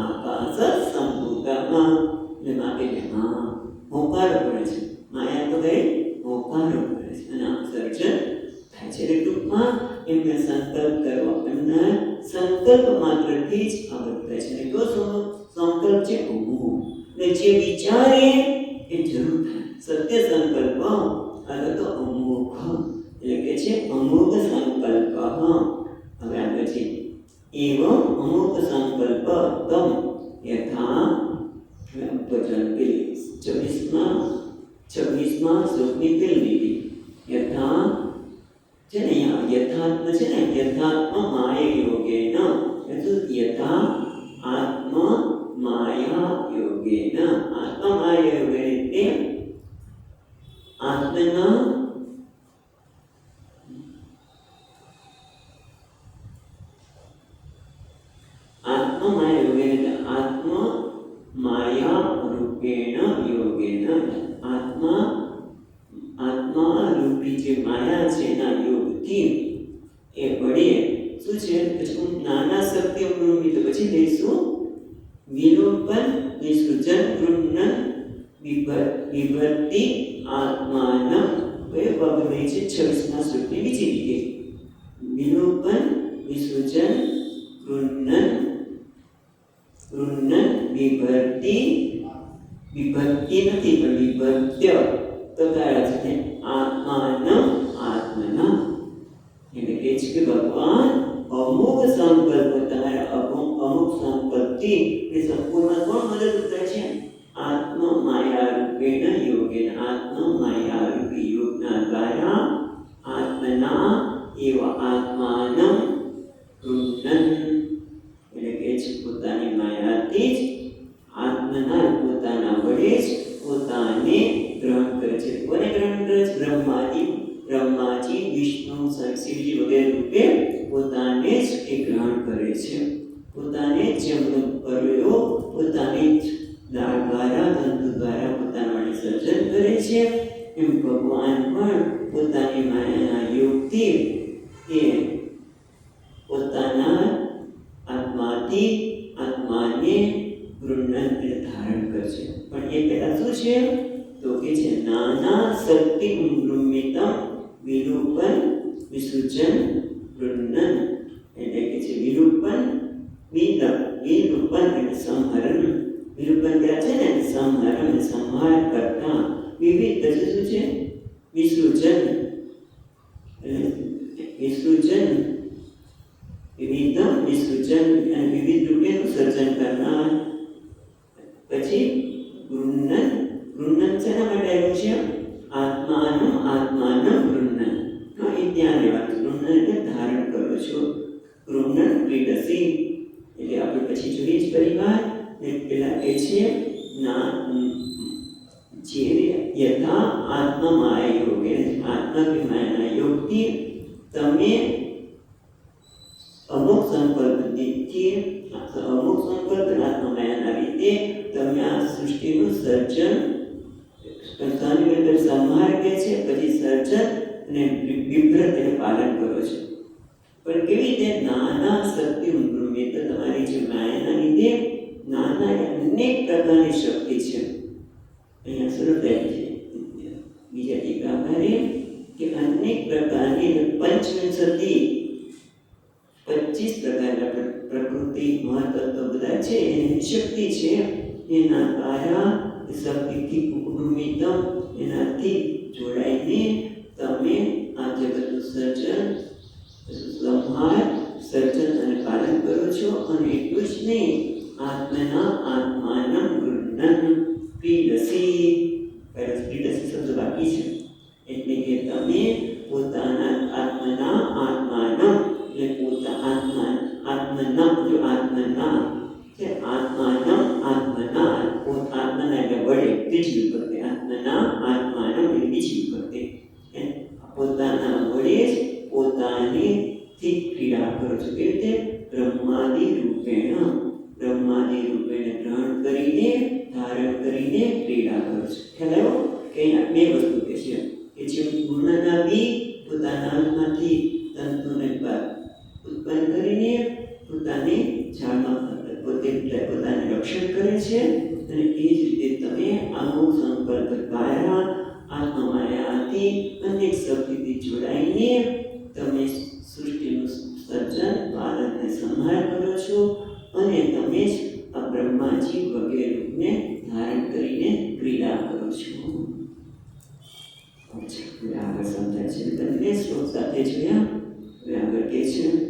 [SPEAKER 1] આકાશ સંભૂતમાં, એટલે માટે હા હોકારો પડે છે. માયા તો ગઈ, હોકારો પડે છે અને આમ સર્જન થાય છે. એટલે ટૂંકમાં એમને સંકલ્પ કરવો, એમના સંકલ્પ માત્રથી જ આ બધું થાય છે. એટલે સંકલ્પ છે એટલે જે વિચારે એ જરૂર થાય. સત્ય સંકલ્પ આગળ તો અમોઘ એટલે કે છે અમોઘ સંકલ્પ. હવે આગળ છે એવમ અમોઘ સંકલ્પ તમ યથા વચન પેલી 26માં શ્લોકની પેલી લીટી યથા છે ને અહીંયા યથાત્મ છે ને યથાત્મ માયા યોગેન યથા આત્મ માયા યોગેન આત્મ માયા યોગેન એટલે આત્મના આત્મ માયા યોગેન આત્મ માયા રૂપેણ યોગેન આત્મા રૂપી જે માયા છે એના યોગથી એ વડે શું છે પછી નાના શક્તિ અવલંબી તો પછી લઈશું વિલોપન વિસૃજન ગૃહન વિભક્તિ આત્માન કયો ભાગ રહી છે 26મા શ્લોકની બીજી રીતે વિલોપન વિસૃજન ગૃહન વિભક્તિ નથી પણ વિભક્ત્ય તો કયા છે આત્માન આત્મના એટલે કે છે કે ભગવાન અમુક સંકલ્પ તમારા અમુક સંકલ્પથી એ સંપૂર્ણ કોણ મદદ કરે છે આત્મ માયા રૂપેણ યોગેન આત્મ માયા રૂપી યોગના દ્વારા આત્મના એવ આત્માનમ ગૃહન એટલે કે છે પોતાની માયાથી જ આત્મના પોતાના વડે જ પોતાને ગ્રહણ કરે છે. કોને ગ્રહણ કરે છે? બ્રહ્માજી વિષ્ણુ શિવજી વગેરે રૂપે પોતાને જ એ ગ્રહણ કરે છે. પોતાને જ જન્મ કર્યો પોતાને જ દાળ દ્વારા તંતુ દ્વારા પોતાના માટે સર્જન કરે છે. એમ ભગવાન પણ પોતાની માયાના યોગથી એ પોતાના આત્માથી આત્માને ગૃહન ધારણ કરશે. પણ એ પહેલા શું છે તો કે છે નાના શક્તિ ઉન્મિતમ વિરૂપન વિસૃજન ગૃહન એટલે કે છે વિરૂપન એટલે સંહરણ વિરૂપન કર્યા છે ને સંહરણ સંહાર કરતા વિવિધ પછી શું છે વિસૃજન વિવિધમ વિસૃજન અને વિવિધ રૂપે સર્જન કરનાર. પછી ગૃહન શેના માટે આવ્યું છે આત્માનું ગૃહન એ ત્યાં લેવાનું ગૃહન એટલે ધારણ કરો છો ગૃહન ક્રીડસી એટલે આપણે પછી જોઈએ જ પરિવાર ને પેલા એ છે જે યથા આત્મ માયા યોગે આત્મા માયાના યોગથી તમે અમુક સંકલ્પથી આત્મ માયાના રીતે તમે આ સૃષ્ટિનું સર્જન સંહાર કે છે પછી સર્જન અને વિભ્રત એને પાલન કરો છો. પણ કેવી રીતે નાના શક્તિ ઉન્મિત તમારી જે માયાના લીધે નાના અનેક પ્રકારની શક્તિ છે. અહીંયા શરૂ થાય છે બીજા ટીકાકારે કે અનેક પ્રકારની પંચવિંશતિ 25 પ્રકારના પ્રકૃતિ મહત્વ બધા છે એની શક્તિ છે એના દ્વારા શક્તિથી ઉન્મિતમ એનાથી જોડાઈને તમે આ જગતનું સર્જન સંહાર સર્જન અને પાલન કરો છો. અને એટલું જ નહીં આત્માનમ ગૃહન ક્રીડસી શબ્દ બાકી છે એટલે કે તમે પોતાના આત્માનમ એટલે આત્મના એટલે વડે ત્રીજી વિભક્તિ આત્માનમ એટલે બીજી વિભક્તિ પોતાના વડે જ પોતાનીથી ક્રિયા કરો છો. કેવી રીતે બ્રહ્માદિ રૂપેણ ગ્રહણ કરીને ધારણ કરીને ક્રિયા કરો છો. ખ્યાલ આવ્યો કે અહીંયા બે વસ્તુ કે છે કે જે પૂર્ણના બી પોતાના હાથમાંથી તંતુને ઉત્પન્ન કરીને પોતાને ઝાડમાં પોતાને રક્ષણ કરે છે. અને એ જ રીતે તમે અમુક સંકલ્પ દ્વારા આત્મમાયાથી અનેક શક્તિથી જોડાઈને તમે સૃષ્ટિનું સર્જન પાલનને સંહાર કરો છો. અને તમે જ આ બ્રહ્માજી વગેરેને ધારણ કરીને ક્રિયા કરો છો. હવે આગળ સમજાય છે બંને શ્લોક સાથે જોયા. હવે આગળ કહે છે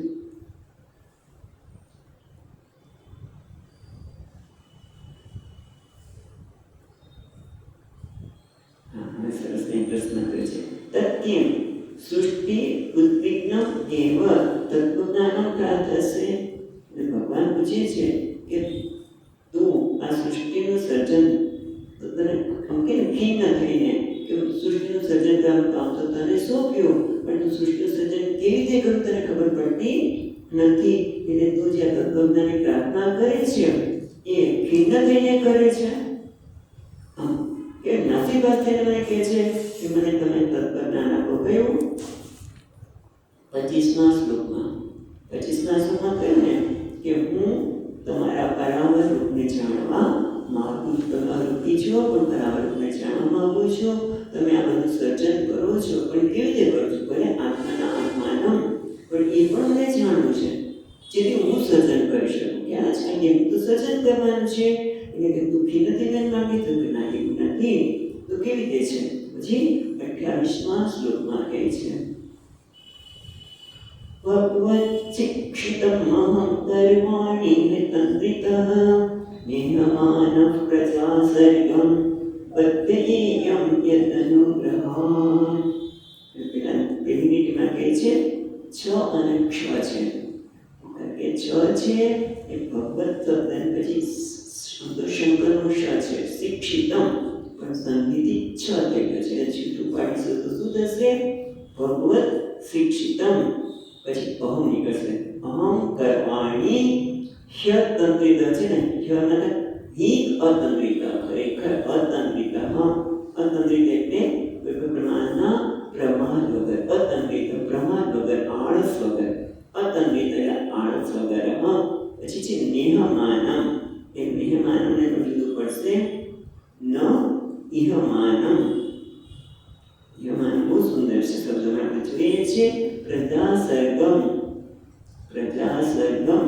[SPEAKER 1] સરસ પ્રશ્ન કરે છે તત્કેમ સૃષ્ટિ ઉદ્વિગ્નમ એવ તત્વજ્ઞાનમ પ્રાપ્તસે. ભગવાન પૂછે છે કે તું આ સૃષ્ટિનું સર્જન તને કે ખિન્ન થઈને કે સૃષ્ટિનું સર્જન કરવાનું કામ તો તને સોંપ્યું, પણ તું સૃષ્ટિનું સર્જન કેવી રીતે કર્યું તને ખબર પડતી નથી. એટલે તું જે તત્વજ્ઞાનની પ્રાર્થના કરે છે એ ખિન્ન થઈને કરે છે કે નાસીપાસ થઈને મને કહે છે કે મને તમે તત્વજ્ઞાન આપો. કયું? 25મા શ્લોકમાં કહ્યું ને કે હું તમારા પરાવર રૂપને જાણવા માંગુ છું. તમે અરૂપી છો પણ પરાવર રૂપને જાણવા માંગુ છો. તમે આ બધું સર્જન કરો છો પણ કેવી રીતે કરો છો? ભલે આત્માના આત્માનમ, પણ એ પણ મને જાણવું છે જેથી હું સર્જન કરી શકું. કે આ છે કે હું તો સર્જન કરવાનું છે. એટલે કે દુઃખી નથી ને માંગી તો ના એવું નથી તો કેવી રીતે છે? પછી 28મા શ્લોકમાં કહે છે ભગવચ્ચિક્ષિતમહં કર્માણિ નિતંદ્રિતઃ નિયમાનઃ પ્રજા સર્ગં બદ્ધયેયં યદનુગ્રહાન. પેલી લીટીમાં કહે છે છ અને ક્ષ છે. કે છ છે એ ભગવત શબ્દ પછી શંકરનો શ છે શિક્ષિતમ પણ સંધિથી છ થઈ ગયો છે. છૂટું પાડીશું તો શું થશે? ભગવત શિક્ષિતમ પછી અહમ નીકળશે. અહમ કર્વાણી હ્યતંત્રિત છે ને, હ્ય એટલે હિ અતંત્રિત, ખરેખર અતંત્રિત. અતંત્રિત એટલે કોઈ પ્રમાણના પ્રમાદ વગર, અતંત્રિત પ્રમાદ વગર, આળસ વગર, અતંત્રિત એટલે આળસ વગર. પછી છે નેહમાનમ. એ નેહમાનમને પણ જુદું પડશે ન ઇહમાનમ. ઇહમાનમ બહુ સુંદર છે શબ્દમાં આપણે જોઈએ છીએ. પ્રજા સર્ગમ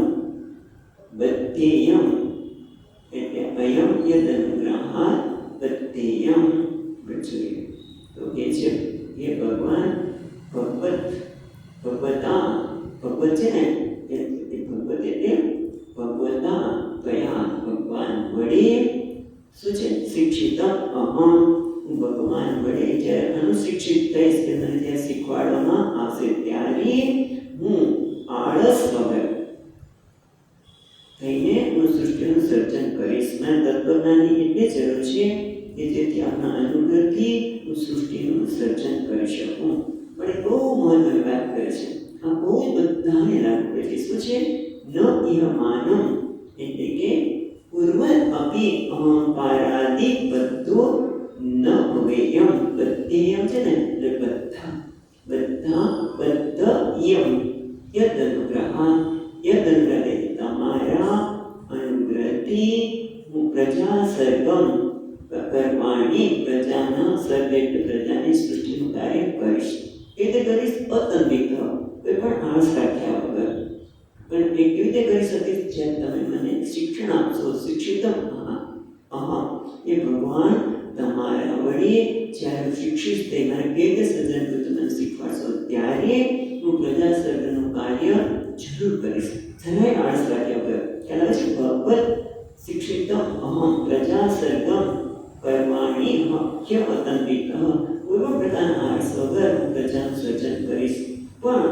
[SPEAKER 1] બદ્ધેયમ એટલે અયમ યદનુગ્રહાત બદ્ધેયમ. જોઈએ તો કે છે એ ભગવાન ભગવતા છે ને એ ભગવત એટલે ભગવતા કયા ભગવાન વડે શું છે? શિક્ષિતમ અહમ. હું ભગવાન વડે જ્યારે અનુશિક્ષિત થઈશ કે મને ત્યાં શીખવાડવામાં આવશે ત્યારે હું આળસ વગર થઈને હું સૃષ્ટિનું સર્જન કરીશ. મને તત્વજ્ઞાનની એટલી જરૂર છે કે જેથી આપણા અનુગ્રહથી હું સૃષ્ટિનું સર્જન કરી શકું. પણ એ બહુ મહત્વની વાત કરે છે. આ બહુ જ બધાને લાગુ પડે છે. શું છે? ન ઇહમાનમ એટલે કે પૂર્વત અપી અહંકારાદિ બધો ન ભવેયમ. બદ્ધેયમ છે ને એટલે બધા બદ્ધયમ યદ અનુગ્રહ તમારા અનુગ્રહથી હું પ્રજા સર્ગમ કર્માણી પ્રજાના સર્ગ એટલે પ્રજાની સૃષ્ટિનું કાર્ય કરીશ. એટલે કરીશ અતંત્રિત, કોઈ પણ આળસ રાખ્યા વગર. પણ એ કેવી રીતે કરી શકીશ? જેમ તમે મને શિક્ષણ આપશો. શિક્ષિતમ એ ભગવાન તમારા વડે જ્યારે શિક્ષિત થઈ મારે કેવી રીતે સર્જન કર્યું તમે શીખવાડશો ત્યારે હું પ્રજા સર્જનનું કાર્ય જરૂર કરીશ. જરાય આળસ રાખ્યા વગર. ખ્યાલ આવે છે? ભગવત શિક્ષિતમ અહમ પ્રજા સર્ગમ કર્માણી હ્ય અતંત્રિત. કોઈ પણ પ્રકારના આળસ વગર હું પ્રજાનું સર્જન કરીશ. પણ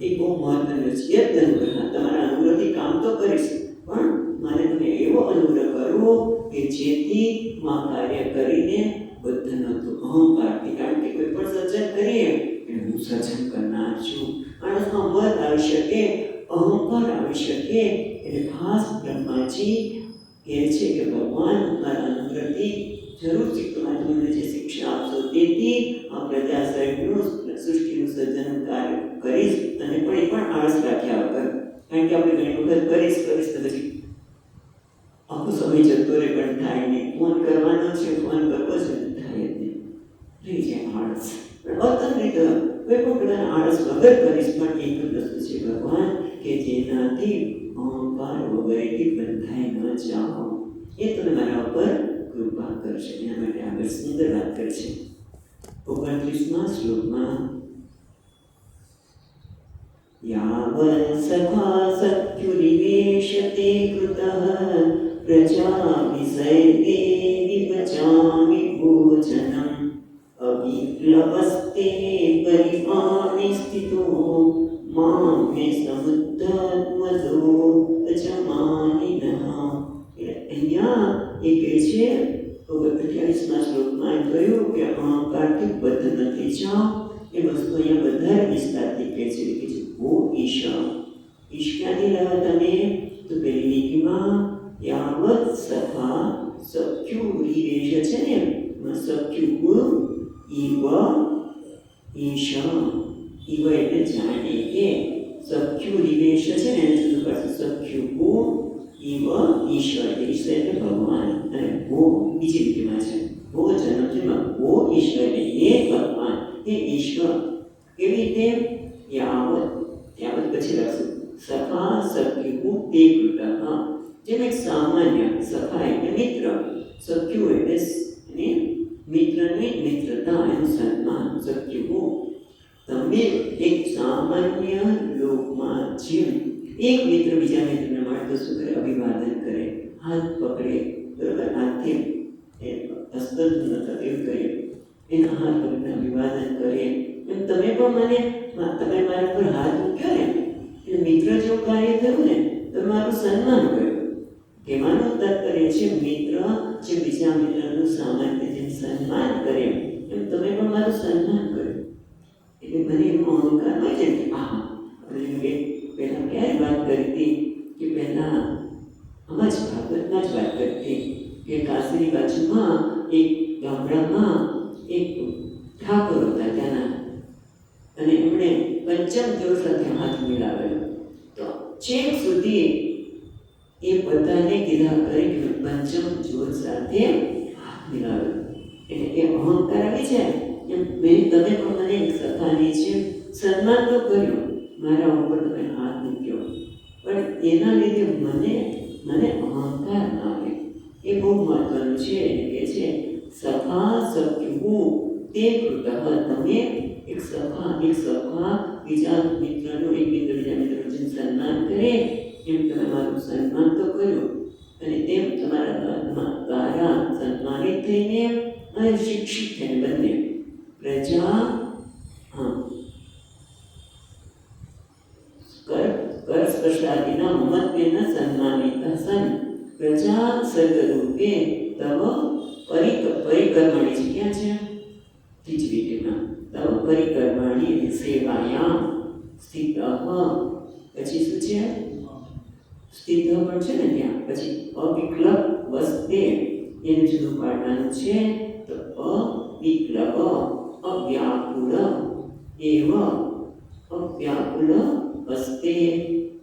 [SPEAKER 1] એ બહુ મહત્વનું છે. યદ અનુગ્રહ તમારા અનુગ્રહથી કામ તો કરીશ, પણ મારે તમે એવો અનુગ્રહ કરવો કે જેથી હું આ કાર્ય કરીને બદ્ધ નહોતું અહંકારથી. કારણ કે કોઈ પણ સર્જન કરીએ એટલે હું સર્જન કરનાર છું. માણસમાં મત આવી શકે, અહંકાર આવી શકે. એટલે ખાસ બ્રહ્માજી કહે છે કે ભગવાન મારા અનુગ્રહથી જરૂરથી તમારે મને જે શિક્ષા આપશો તેથી આ પ્રજા સર્ગનું સૃષ્ટિનું સર્જન કાર્ય કરીશ. અને પણ એ પણ આળસ રાખ્યા વગર. કારણ કે આપણે ઘણી વખત કરીશ તો પછી આખો સમય જતો રહે પણ થાય નહીં. ફોન કરવાનો છે, ફોન કરવો છે, થાય જ નહીં, રહી જાય આળસ. પણ અતંત્રિત કોઈ પણ પ્રકારના આળસ વગર કરીશ. પણ એક વસ્તુ છે ભગવાન કે જેનાથી અહંકાર વગેરેથી બંધાઈ ન જાઓ. એ તમે મારા ઉપર કૃપા કરશો. એના માટે આગળ સુંદર વાત કરશે. 29મા શ્લોકમાં યાવत् સખા સખ્યુરિવેશતે કૃતઃ પ્રજા વિસર્ગે વિપચામિ ભોજનમ અવિપ્લવસ્તે પરિપાણિ સ્થિતો માં મે સમુદ્ધમદો અજમાનિનઃ. અહીંયા એ કહે છે 28મા શ્લોકમાં કહ્યું કે અહંકારથી બદ્ધ નથી જાઓ. એ વસ્તુ અહીંયા વધારે વિસ્તારથી કહે છે કે ઓ ઈશા, ઈશ ક્યાંથી લાવ્યા તમે? તો પેલી લીટીમાં યાવત સખા સખ્યુ ઈવેશ છે ને, સખ્યુ ઈવ ઈશા. ઈવ એટલે જાણે કે સખ્યુ ઈવેશ છે ને એને જુદું પાડશે. સખ્યુ ઈવ ઈશ્વર, ઈશ્વર એટલે ભગવાન, અને ભો બીજી લીટીમાં છે ભો જન્મ છે, ભો ઈશ્વર એટલે એ ભગવાન, એ ઈશ્વર. કેવી રીતે? યાવત, યાવત પછી લખશું સખા સખ્યુ તે કૃતઃ. જેમ એક સામાન્ય સખા એટલે મિત્ર, સખ્યુ એટલે મિત્રની મિત્રતા, એનું સન્માન. સખ્યુ તમે એક સામાન્ય લોકમાં જેમ એક મિત્ર બીજા મિત્રને મળે તો શું કરે? અભિવાદન કરે, હાથ પકડે, બરાબર? હાથથી હસ્તન નતા એવું કરીએ, એના હાથ પકડીને અભિવાદન કરીએ. એમ તમે પણ તમે મારા પર હાથ મૂક્યો ને એટલે મિત્ર જેવું કાર્ય થયું ને, તો મારું સન્માન કર્યું. કહેવાનું તાત્પર્ય છે મિત્ર જે બીજા મિત્રનું સામાન્ય જેમ સન્માન કરે એમ તમે પણ મારું સન્માન કર્યું. એટલે મને એનો અહંકાર હોય છે કે આપણે પહેલાં ક્યારે વાત કરી હતી કે પહેલાં આમાં જ ભાગવતમાં જ વાત કરી હતી કે કાશીની બાજુમાં એક ગામડામાં એક ઠાકોર હતા ત્યાંના, અને એમણે પંચમ જોર સાથે હાથ મિલાવેલો. તો છેક સુધી એ બધાને કીધા કરે કે પંચમ જોર સાથે હાથ મિલાવેલો. એટલે એ અહંકાર આવી જાય એમ તમે પણ મને એક સખાની છે સન્માન તો કર્યું, મારા ઉપર તમે હાથ મૂક્યો, પણ એના લીધે મને અહંકાર ના આવે. એ બહુ મહત્વનું છે. કે છે સખા સખ્યુ તે કૃતઃ. તમે એક સખા બીજા મિત્રનું, એક મિત્ર બીજા મિત્રનું જેમ સન્માન કરે એમ તમે મારું સન્માન તો કર્યું, અને તેમ તમારા દ્વારા સન્માનિત થઈને અને શિક્ષિત થઈને બંને પ્રજા कर स्पर्शादिना ममत्वेन सन्मानितः सन् प्रजा सर्गरूपे तव परिकर्मणि છે. ક્યાં છે? ત્રીજી લીટીમાં તવ પરિકર્મણિ સેવાયામ સ્થિતઃ. પછી શું છે? સ્થિત પણ છે ને ત્યાં. પછી અવિક્લબ વસ્તે એને જુદું પાડવાનું છે. તો અવિક્લબ અવ્યાકુળ એવ અવ્યાકુળ અસ્તે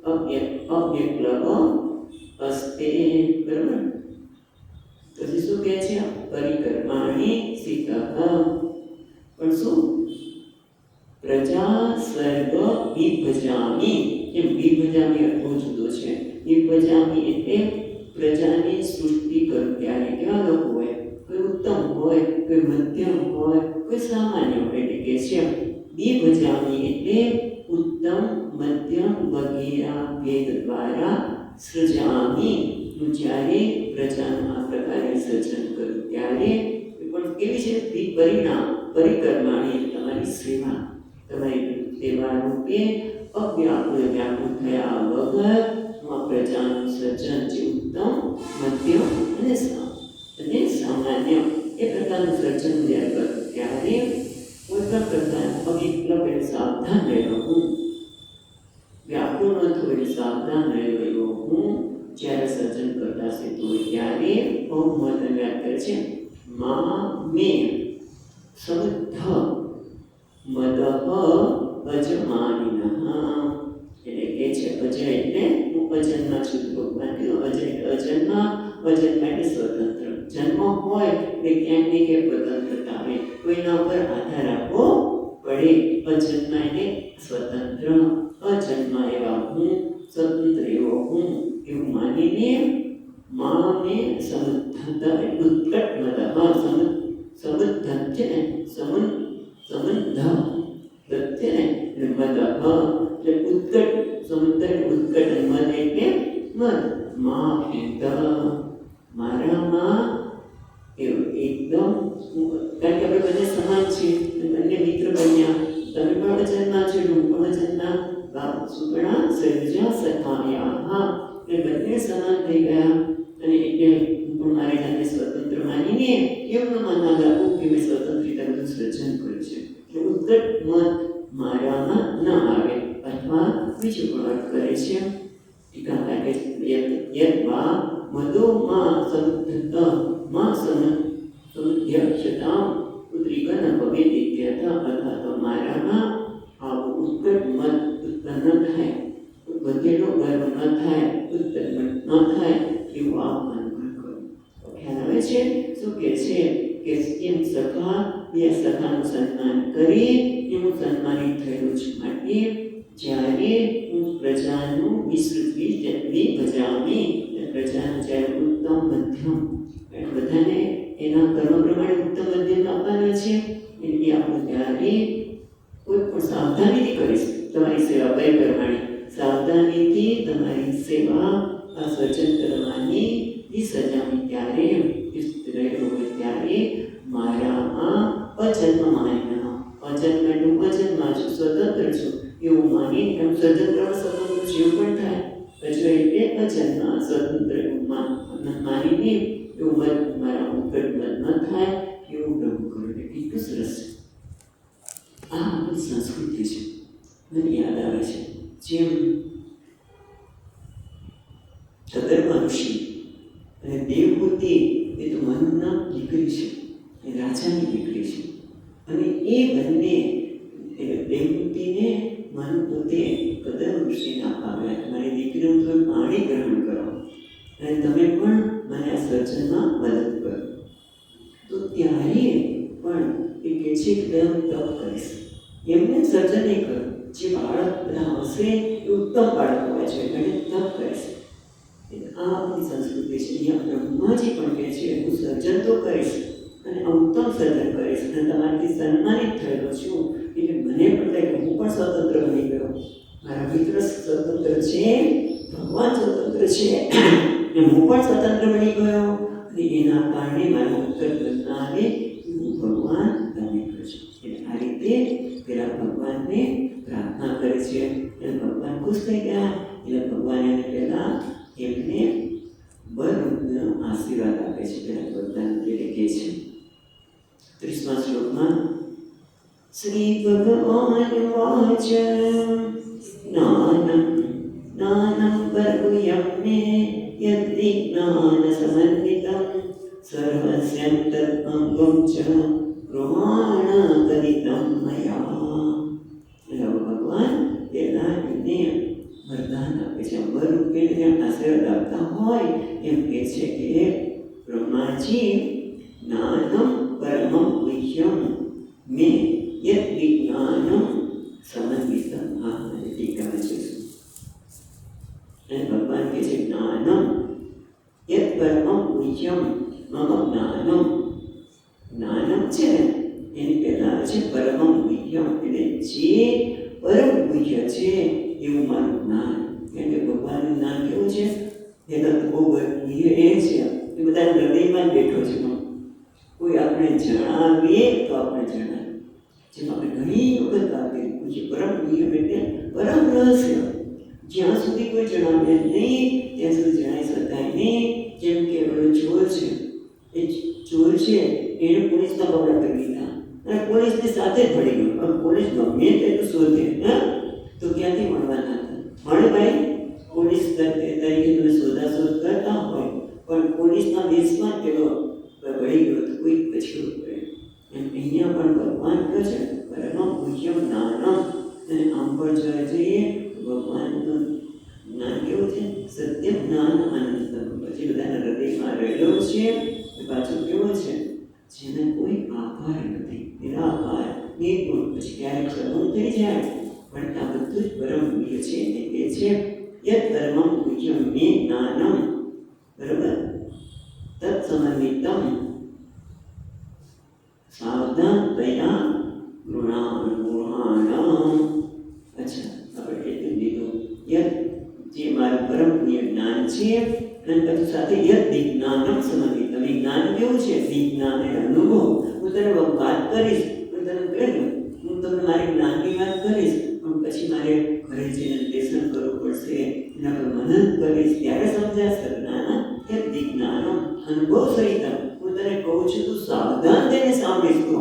[SPEAKER 1] અવ્યક્લવ અસ્તે. બરાબર? પછી શું કહે છે? પરિકર્માણી સ્થિતઃ. પણ શું? પ્રજા સ્વર્ગ વિભજામી. એમ વિભજામી અર્થ બહુ જુદો છે. વિભજામી એટલે પ્રજાની સૃષ્ટિ કરું ત્યારે કેવા લોકો હોય? કોઈ ઉત્તમ હોય, કોઈ મધ્યમ હોય, કોઈ સામાન્ય હોય. એટલે કે છે વિભજામી એટલે ઉત્તમ મધ્યમ વગેરે ભેદ દ્વારા સૃજામી. હું જ્યારે પ્રજાનું આ પ્રકારે સર્જન કરું ત્યારે પણ કેવી છે? પરિણામ પરિકર્માણી તમારી સેવા, તમારી સેવા રૂપે અવ્યાકુળ વ્યાકુળ થયા વગર હું આ પ્રજાનું સર્જન જે ઉત્તમ મધ્યમ અને સામાન્ય એ પ્રકારનું સર્જન જ્યારે કરું ત્યારે કોઈ પણ પ્રકારનું અવિક્લપ એટલે સાવધાન રહેલો હું, વ્યાકુળ ન થયું એટલે સાવધાન રહેલો હું જ્યારે સર્જન કરતા છે તો ત્યારે બહુ મહત્વની વાત કરે છે. મા મે સમુદ્ધ મદઃ અજમાનિનઃ. એટલે કે છે અજય એટલે હું અજન્મા છું. ભગવાન કીધું અજય એટલે અજન્મા, અજન્મા એટલે સ્વતંત્ર. જન્મ હોય એટલે ક્યાંક ને ક્યાંક સ્વતંત્રતા આવે, કોઈના ઉપર આધાર રાખવો પડે. અજન્મા એટલે સ્વતંત્ર, અજન્મા એવા હું, સ્વતંત્ર એવો હું એવું માનીને માને સમુદ્ધતા એટલે ઉત્કટ મદઃ. સમુદ્ધ છે ને મારામાં એકદમ, કારણ કે આપણે બંને સમાન છીએ, બંને મિત્ર બન્યા. તમે પણ વચનમાં છો, હું પણ વચનમાં. બાપ સુગણા સર્જા સખાયા. હા, એ બંને સમાન થઈ ગયા. અને એટલે હું પણ મારી જાતને સ્વતંત્ર માનીને એવું ન માનવા લાગું કે મેં સ્વતંત્રતાનું સર્જન કર્યું છે. એટલે ઉત્કટ મત મારામાં ન આવે. અથવા બીજો પણ અર્થ કરે છે ટીકાકાર કે યદ્વા મધુમાં સમુદ્ધ માં સમુદ્યક્ષતામ ઉદ્રીકન ભવેદિત્યર્થ. અથવા તો મારામાં આવો ઉત્કટ મત ઉત્પન્ન થાય, વધેલો ગર્વ ન થાય, ઉત્પન્ન ન થાય એવું આપ માનવું કરો. ખ્યાલ આવે છે? શું કહે છે કે એમ સખા બે સખાનું સન્માન કરી એવું સન્માનિત થયેલું છે. માટે જ્યારે હું પ્રજાનું વિસ્તૃત ભજામી, પ્રજાનું જ્યારે ઉત્તમ મધ્યમ, બધાને એના કર્મ પ્રમાણે ઉત્તમ મધ્યમ આપવાના છે. એટલે આપણે ત્યારે કોઈ પણ સાવધાનીથી કરીશ તમારી સેવા કઈ કરવાની, સાવધાનીથી તમારી સેવા આ સર્જન કરવાની સજામી ત્યારે રહેલો હોય ત્યારે મારામાં અજન્મ માન્યા, અજન્મ એટલું વચનમાં છું, સ્વતંત્ર છું એવું માની એમ સર્જન કરવા સ્વતંત્ર જીવ પણ થાય. પછી એટલે અજન્મ સ્વતંત્ર એવું માનીને એવું મત મારા ઉત્કટ મત ન થાય એવું પ્રભુ કરે. એટલું સરસ છે. આ આપણી સંસ્કૃતિ છે. મને યાદ આવે છે જેમ કદરમાં ઋષિ અને દેવહૂતિ એ તો મનુના દીકરી છે, એ રાજાની દીકરી છે. અને એ બંને દેવહૂતિને મનુ પોતે કદમ ઋષિને આપ્યા, તમારી દીકરીનું તમે પાણી ગ્રહણ કરો અને તમે પણ મને આ સર્જનમાં મદદ કરો. તો ત્યારે પણ એ કહે છે કે હું તપ કરીશ, એમને સર્જન નહીં કરું. જે બાળક બધા હશે એ ઉત્તમ બાળક હોય છે, એને તપ કરીશ. આ આપણી સંસ્કૃતિ છે. અહીંયા બ્રહ્માજી પણ કહે છે હું સર્જન તો કરીશ અને ઉત્તમ સર્જન કરીશ અને તમારાથી સન્માનિત થયેલો છું. એટલે મને પણ થાય કે હું પણ સ્વતંત્ર બની ગયો. મારા મિત્ર સ્વતંત્ર છે, ભગવાન સ્વતંત્ર છે અને હું પણ સ્વતંત્ર બની ગયો. અને એના કારણે મારા ઉત્કટ બનના આવે હું ભગવાન બની ગયો છું. એટલે આ રીતે પેલા ભગવાનને પ્રાર્થના કરે છે અને ભગવાન ખુશ થઈ ગયા. એટલે ભગવાન એને પહેલા એમને બળરૂપનો આશીર્વાદ આપે છે. પેલા ભગવાન એટલે કહે છે 30મા શ્લોકમાં શ્રી ભગવાન વાચ જ્ઞાનમ પરમુયમ મે યદ્વિજ્ઞાન સમન્વિતમ સર્વસ્યં તદંગમ ચ પ્રમાણ કરિતમ મયા. ભગવાન પહેલા એમને વરદાન આપે છે. બળરૂપે જેમ આશીર્વાદ આપતા હોય એમ કહે છે કે બ્રહ્માજી જ્ઞાનમ પરમમ ગુહ્યમ મે યદ વિજ્ઞાનમ સમન્વિતમ. આ ટીકામાં છે. અને ભગવાન કહે છે જ્ઞાનમ યદ પરમમ ગુહ્યમ મમ જ્ઞાનમ. જ્ઞાનમ છે એની પહેલા છે પરમમ ગુહ્યમ, એટલે જે પરમ ગુહ્ય છે એવું મારું જ્ઞાન. એટલે ભગવાનનું જ્ઞાન કેવું છે? એના તો બહુ એ છે એ બધા હૃદયમાં જ બેઠો છે. કોઈ આપણે જણાવીએ તો આપણે જણાવીએ. જેમ આપણે ઘણી વખત વાત કરી પૂછીએ પરમ ગુહ્ય એટલે પરમ રહસ્ય. જ્યાં સુધી કોઈ જણાવે નહીં ત્યાં સુધી જણાવી શકાય નહીં. જેમ કે પેલો ચોર છે, એ ચોર છે એને પોલીસના કપડા કરી દીધા અને પોલીસની સાથે જ પડી ગયો. પણ પોલીસ ગમે તેટલું શોધે તો ક્યાંથી મળવાના હતા? મળે ભાઈ? પોલીસ તરીકે તમે શોધાશોધ કરતા હોય પણ પોલીસના દેશમાં પેલો વળી ગયો તો કોઈ પછીડવું પડે. એમ અહીંયા પણ ભગવાન કહે છે પરમ ગુહ્યમ જ્ઞાનમ. અને આમ પણ જોવા જઈએ ભગવાનનું જ્ઞાન કેવું છે? સત્ય જ્ઞાન આનંદમ. પછી બધાના હૃદયમાં રહેલો છે. પાછું કેવો છે? જેને કોઈ આકાર નથી, નિરાકાર નિર્ગુણ. પછી ક્યારેક સર્વમ થઈ જાય પણ આ બધું જ પરમ ગુહ્ય છે. એ છે યદ પરમમ ગુહ્યમ મે જ્ઞાનમ, બરોબર, તત્સમન્વિતમ સાવધાન તયા ગૃહાણામ. અચ્છા, આપણે એટલું લીધું યદ જે મારું પરમ પુણ્ય જ્ઞાન છે અને પછી સાથે વિજ્ઞાનમ સમન્વિતમ. વિજ્ઞાન કેવું છે? વિજ્ઞાન એટલે અનુભવ. હું તને વાત કરીશ, હું તને કહ્યું, હું તમને મારી જ્ઞાનની વાત કરીશ, પણ પછી મારે ઘરે જઈને લેસન કરવું પડશે, એના પર મનન કરીશ, ત્યારે સમજાશે. જ્ઞાન એ વિજ્ઞાનમ અનુભવ સહિત. હું તને કહું છું, તું સાવધાન થઈને સાંભળીશ. તો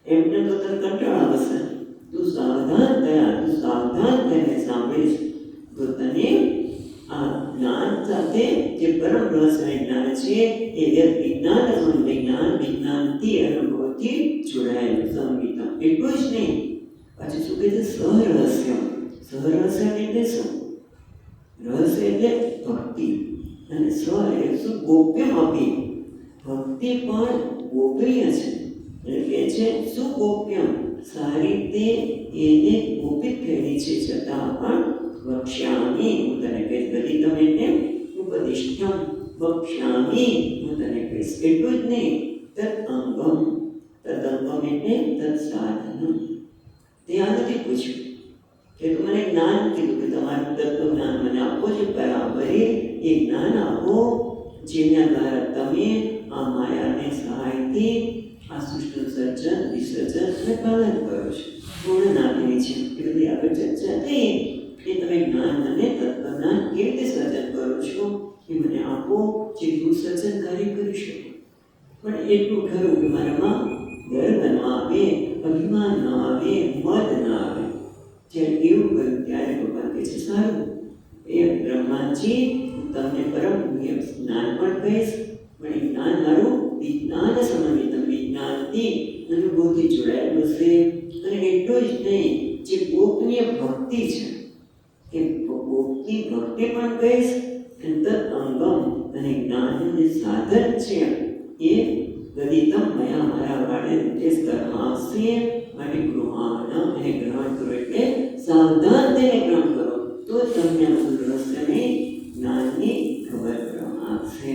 [SPEAKER 1] એમને તો તને કંટાળો આવશે. તું સાવધાન થયા, તું સાવધાન થઈને સાંભળીશ તો તને આ જ્ઞાન સાથે જે પરમ રહસ્ય જ્ઞાન છે એ વિજ્ઞાન વિજ્ઞાન વિજ્ઞાનથી અનુભવથી જોડાયેલું સંગીત. એટલું જ નહીં, પાછું શું કહે છે? સહરહસ્ય. સહરહસ્ય એટલે શું? રહસ્ય એટલે ભક્તિ, અને સ એટલે શું? ગોપ્યમપી. ભક્તિ પણ ગોપનીય છે. એટલે છે શું? ગોપ્યમ. સારી રીતે એને ગોપિત થયેલી છે, છતાં પણ વક્ષ્યામી, હું તને કહીશ. બધી તમે એને ઉપદિષ્ટમ વક્ષ્યામી, હું તને કહીશ. એટલું જ નહીં, તદ અંગમ. તદ અંગમ એટલે તદ સાધનમ. ત્યાં નથી પૂછ્યું કે તું મને જ્ઞાન કીધું કે તમારું તત્વ જ્ઞાન મને આપો છો, બરાબર એ જ્ઞાન આપો જેના દ્વારા તમે આ માયાને સહાયથી આ સૃષ્ટિનું સર્જન, વિસર્જન અને પાલન કરો છો. પૂર્ણ આપેલી છે એ બધી આગળ ચર્ચા થઈ. એ તમે જ્ઞાન મને તત્વજ્ઞાન કેવી રીતે સર્જન કરો છો એ મને આપો, જેથી હું સર્જન કાર્ય કરી શકું. પણ એટલું ખરું કે મારામાં ગર્વ ન આવે, અભિમાન ન આવે, મદ ન આવે. જ્યારે એવું કર્યું ત્યારે ભગવાન કહે છે, સારું એ બ્રહ્માજી, હું તમને પરમ જ્ઞાન પણ કહીશ, પણ એ જ્ઞાન મારું વિજ્ઞાન સમન્વિત, વિજ્ઞાનથી અનુભવથી જોડાયેલું છે. અને એટલું જ નહીં, જે ગોપનીય ભક્તિ છે એ ગોપની ભક્તિ પણ કહીશ. તદ અંગમ અને જ્ઞાનનું જે સાધન છે એ ગદિતમ મયા, મારા વાળે નિર્દેશ કરશે. માટે ગૃહાણ, અને ગ્રહણ કરો એટલે સાવધાન થઈને ગ્રહણ કરો, તો તમને મૂળ રહસ્યની જ્ઞાનની ખબર કરવામાં આવશે.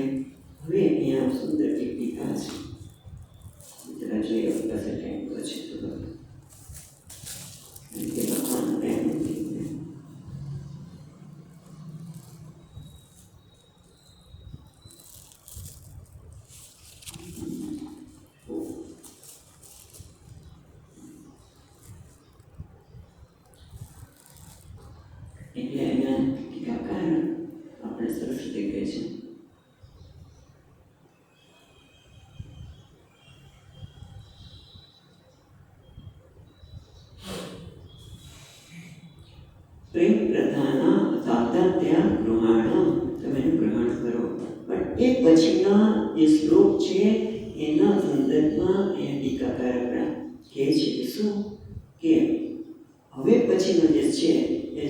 [SPEAKER 1] હવે અહીંયા સુંદર એક ટીકા છે, જરા જોઈએ પાસે ટાઈમ તો છે તો લખવાનો ટાઈમ નથી. એટલે અહીંયા ટીકાકાર આપણે સરસ રીતે કહે છે, પ્રેમ પ્રધાના સાધત્યા ગૃહાણમ, તમે એનું ગ્રહણ કરો. પણ એ પછીના જે શ્લોક છે એના સંદર્ભમાં એ ટીકાકાર આપણા કહે છે કે શું, કે હવે પછીનો જે છે એ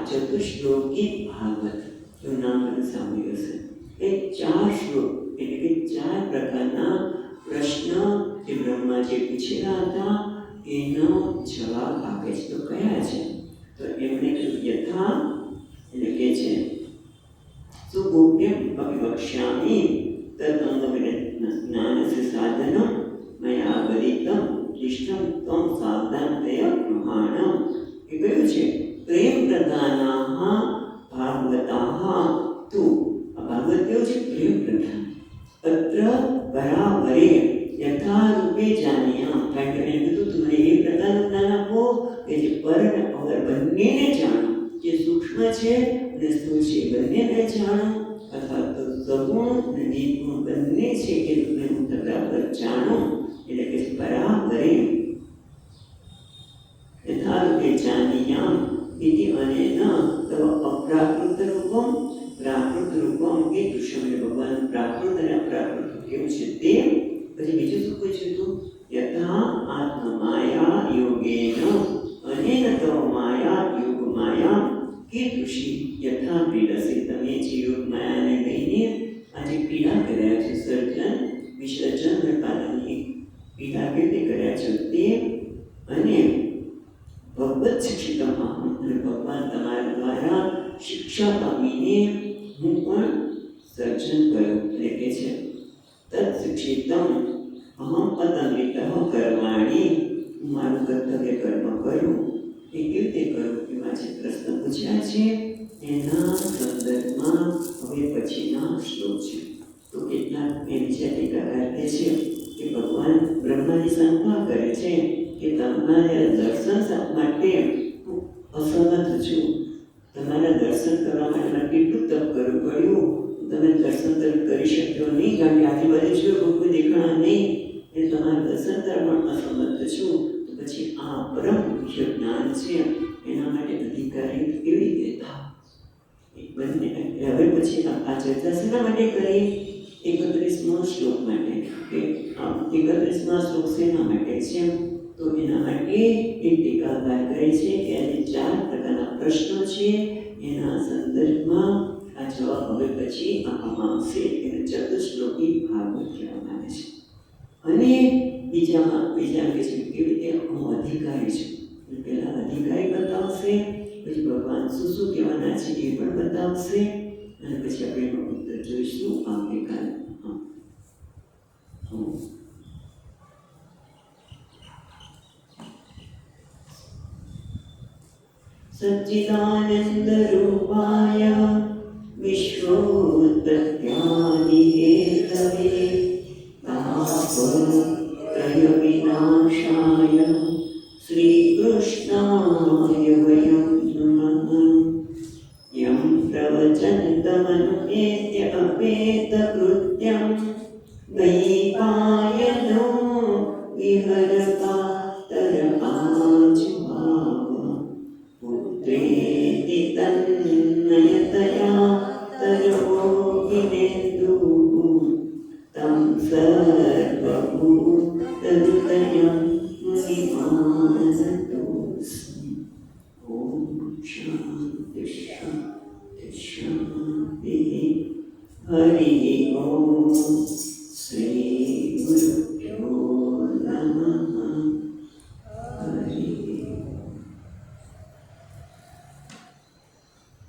[SPEAKER 1] ચતુશ્લોકી ભાગવત એવું નામ મને સાંભળ્યું હશે. એ 4 શ્લોક એટલે કે 4 પ્રકારના પ્રશ્ન જે બ્રહ્માજીએ પૂછેલા હતા એનો જવાબ આપે છે. તો કયા છે? તો એમણે કહ્યું યથા એટલે કે છે સુગોપ્યમ અવિવક્ષ્યામિ તદંગમ જ્ઞાનસ્ય સાધનમ મયા ગદિતમ ઇષ્ટમ ત્વં સાવધાનતયા ગૃહાણમ. એ કહ્યું છે પ્રેમ પ્રધાનાઃ ભાગવતાઃ તુ. આ ભાગવત કેવું છે? પ્રેમ પ્રધાન. અત્ર બરાબરે યથા રૂપે જાનીયા. કારણ કે મેં કીધું તું મને એ પ્રકારનું જ્ઞાન આપો કે જે પર અને અવર બંનેને જાણો, જે સૂક્ષ્મ છે અને સ્થૂળ છે બંનેને જાણો, અથવા તો સગુણ અને નિર્ગુણ બંને છે એ તમે હું બરાબર જાણો. એટલે કે બરાબરે યથા રૂપે જાનીયામ इति अनेन तव अप्राकृत रूपम प्राकृत रूपम के दृश्यमे. भगवान प्राकृत અને અપ્રાકૃત કેવું છે તે. પછી બીજું શું પૂછ્યું હતું? યથા આત્મમાયા યોગેન અનેન તવ માયા યોગ માયા કીદૃશી યથા પીડસે. તમે જે યોગ માયાને લઈને આજે પીડા કર્યા છે, સર્જન વિસર્જન અને પાલનની પીડા કેવી કર્યા છે તે, અને ભગવત શિક્ષિતમ અહમ, અને ભગવાન તમારા દ્વારા શિક્ષા પામીને હું પણ સર્જન કર્યું. એટલે કે છે તત્ શિક્ષિતમ અહમ પતંગિત કર્વાણી, હું મારું કર્તવ્ય કર્મ કરું. એ કેવી રીતે કરું? એમાં જે પ્રશ્ન પૂછ્યા છે એના સંદર્ભમાં હવે પછીના શ્લોક છે. તો કેટલાક બીજા ટીકાકાર કહે છે કે ભગવાન બ્રહ્માની શંકા કરે છે કે તમારા દર્શન માટે હું અસમર્થ છું. તમારા દર્શન કરવા માટે મારે કેટલું તપ કરવું પડ્યું, તમે દર્શન કરી શક્યો નહીં, કારણ કે આજુબાજુ જો કોઈ દેખાણા નહીં, એ તમારા દર્શન કરવામાં અસમર્થ છું. તો પછી આ પરમ મુખ્ય જ્ઞાન છે એના માટે અધિકારી કેવી રીતે થાય? બંને હવે પછી આ ચર્ચા શેના માટે કરી? 31મો શ્લોક માટે કે આ 31મા શ્લોક શેના માટે છે? તો એના માટે એક ટીકાકાર કરે છે કે આજે 4 પ્રકારના પ્રશ્નો છે, એના સંદર્ભમાં આ જવાબ હવે પછી આપવામાં આવશે. એને ચતુશ્લોકી ભાગવત કહેવામાં આવે છે. અને બીજા કહે છે કેવી રીતે હું અધિકારી છું. પહેલા અધિકારી બતાવશે, પછી ભગવાન શું કહેવાના છે એ પણ બતાવશે, અને પછી આપણે એનો ઉત્તર જોઈશું આવતીકાલે. સચ્ચિદાનંદ રૂપાય વિશ્વોત્પત્યાદિ હેતવે તાપત્રય વિનાશાય શ્રી કૃષ્ણાય વયં નમઃ. યં પ્રવચन्तમનુપેત્ય અપેતકૃત્યં દ્વૈપાયનો વિહરતાતરઆજુહાવ. પુત્રેતિ તન્મયતયા તરવો વિનેદુઃ तं સર્વભૂતહૃદયં મુનિમાનતોऽસ્મि. ॐ शान्ति शान्ति शान्तिः. हरिः ॐ. श्री गुरु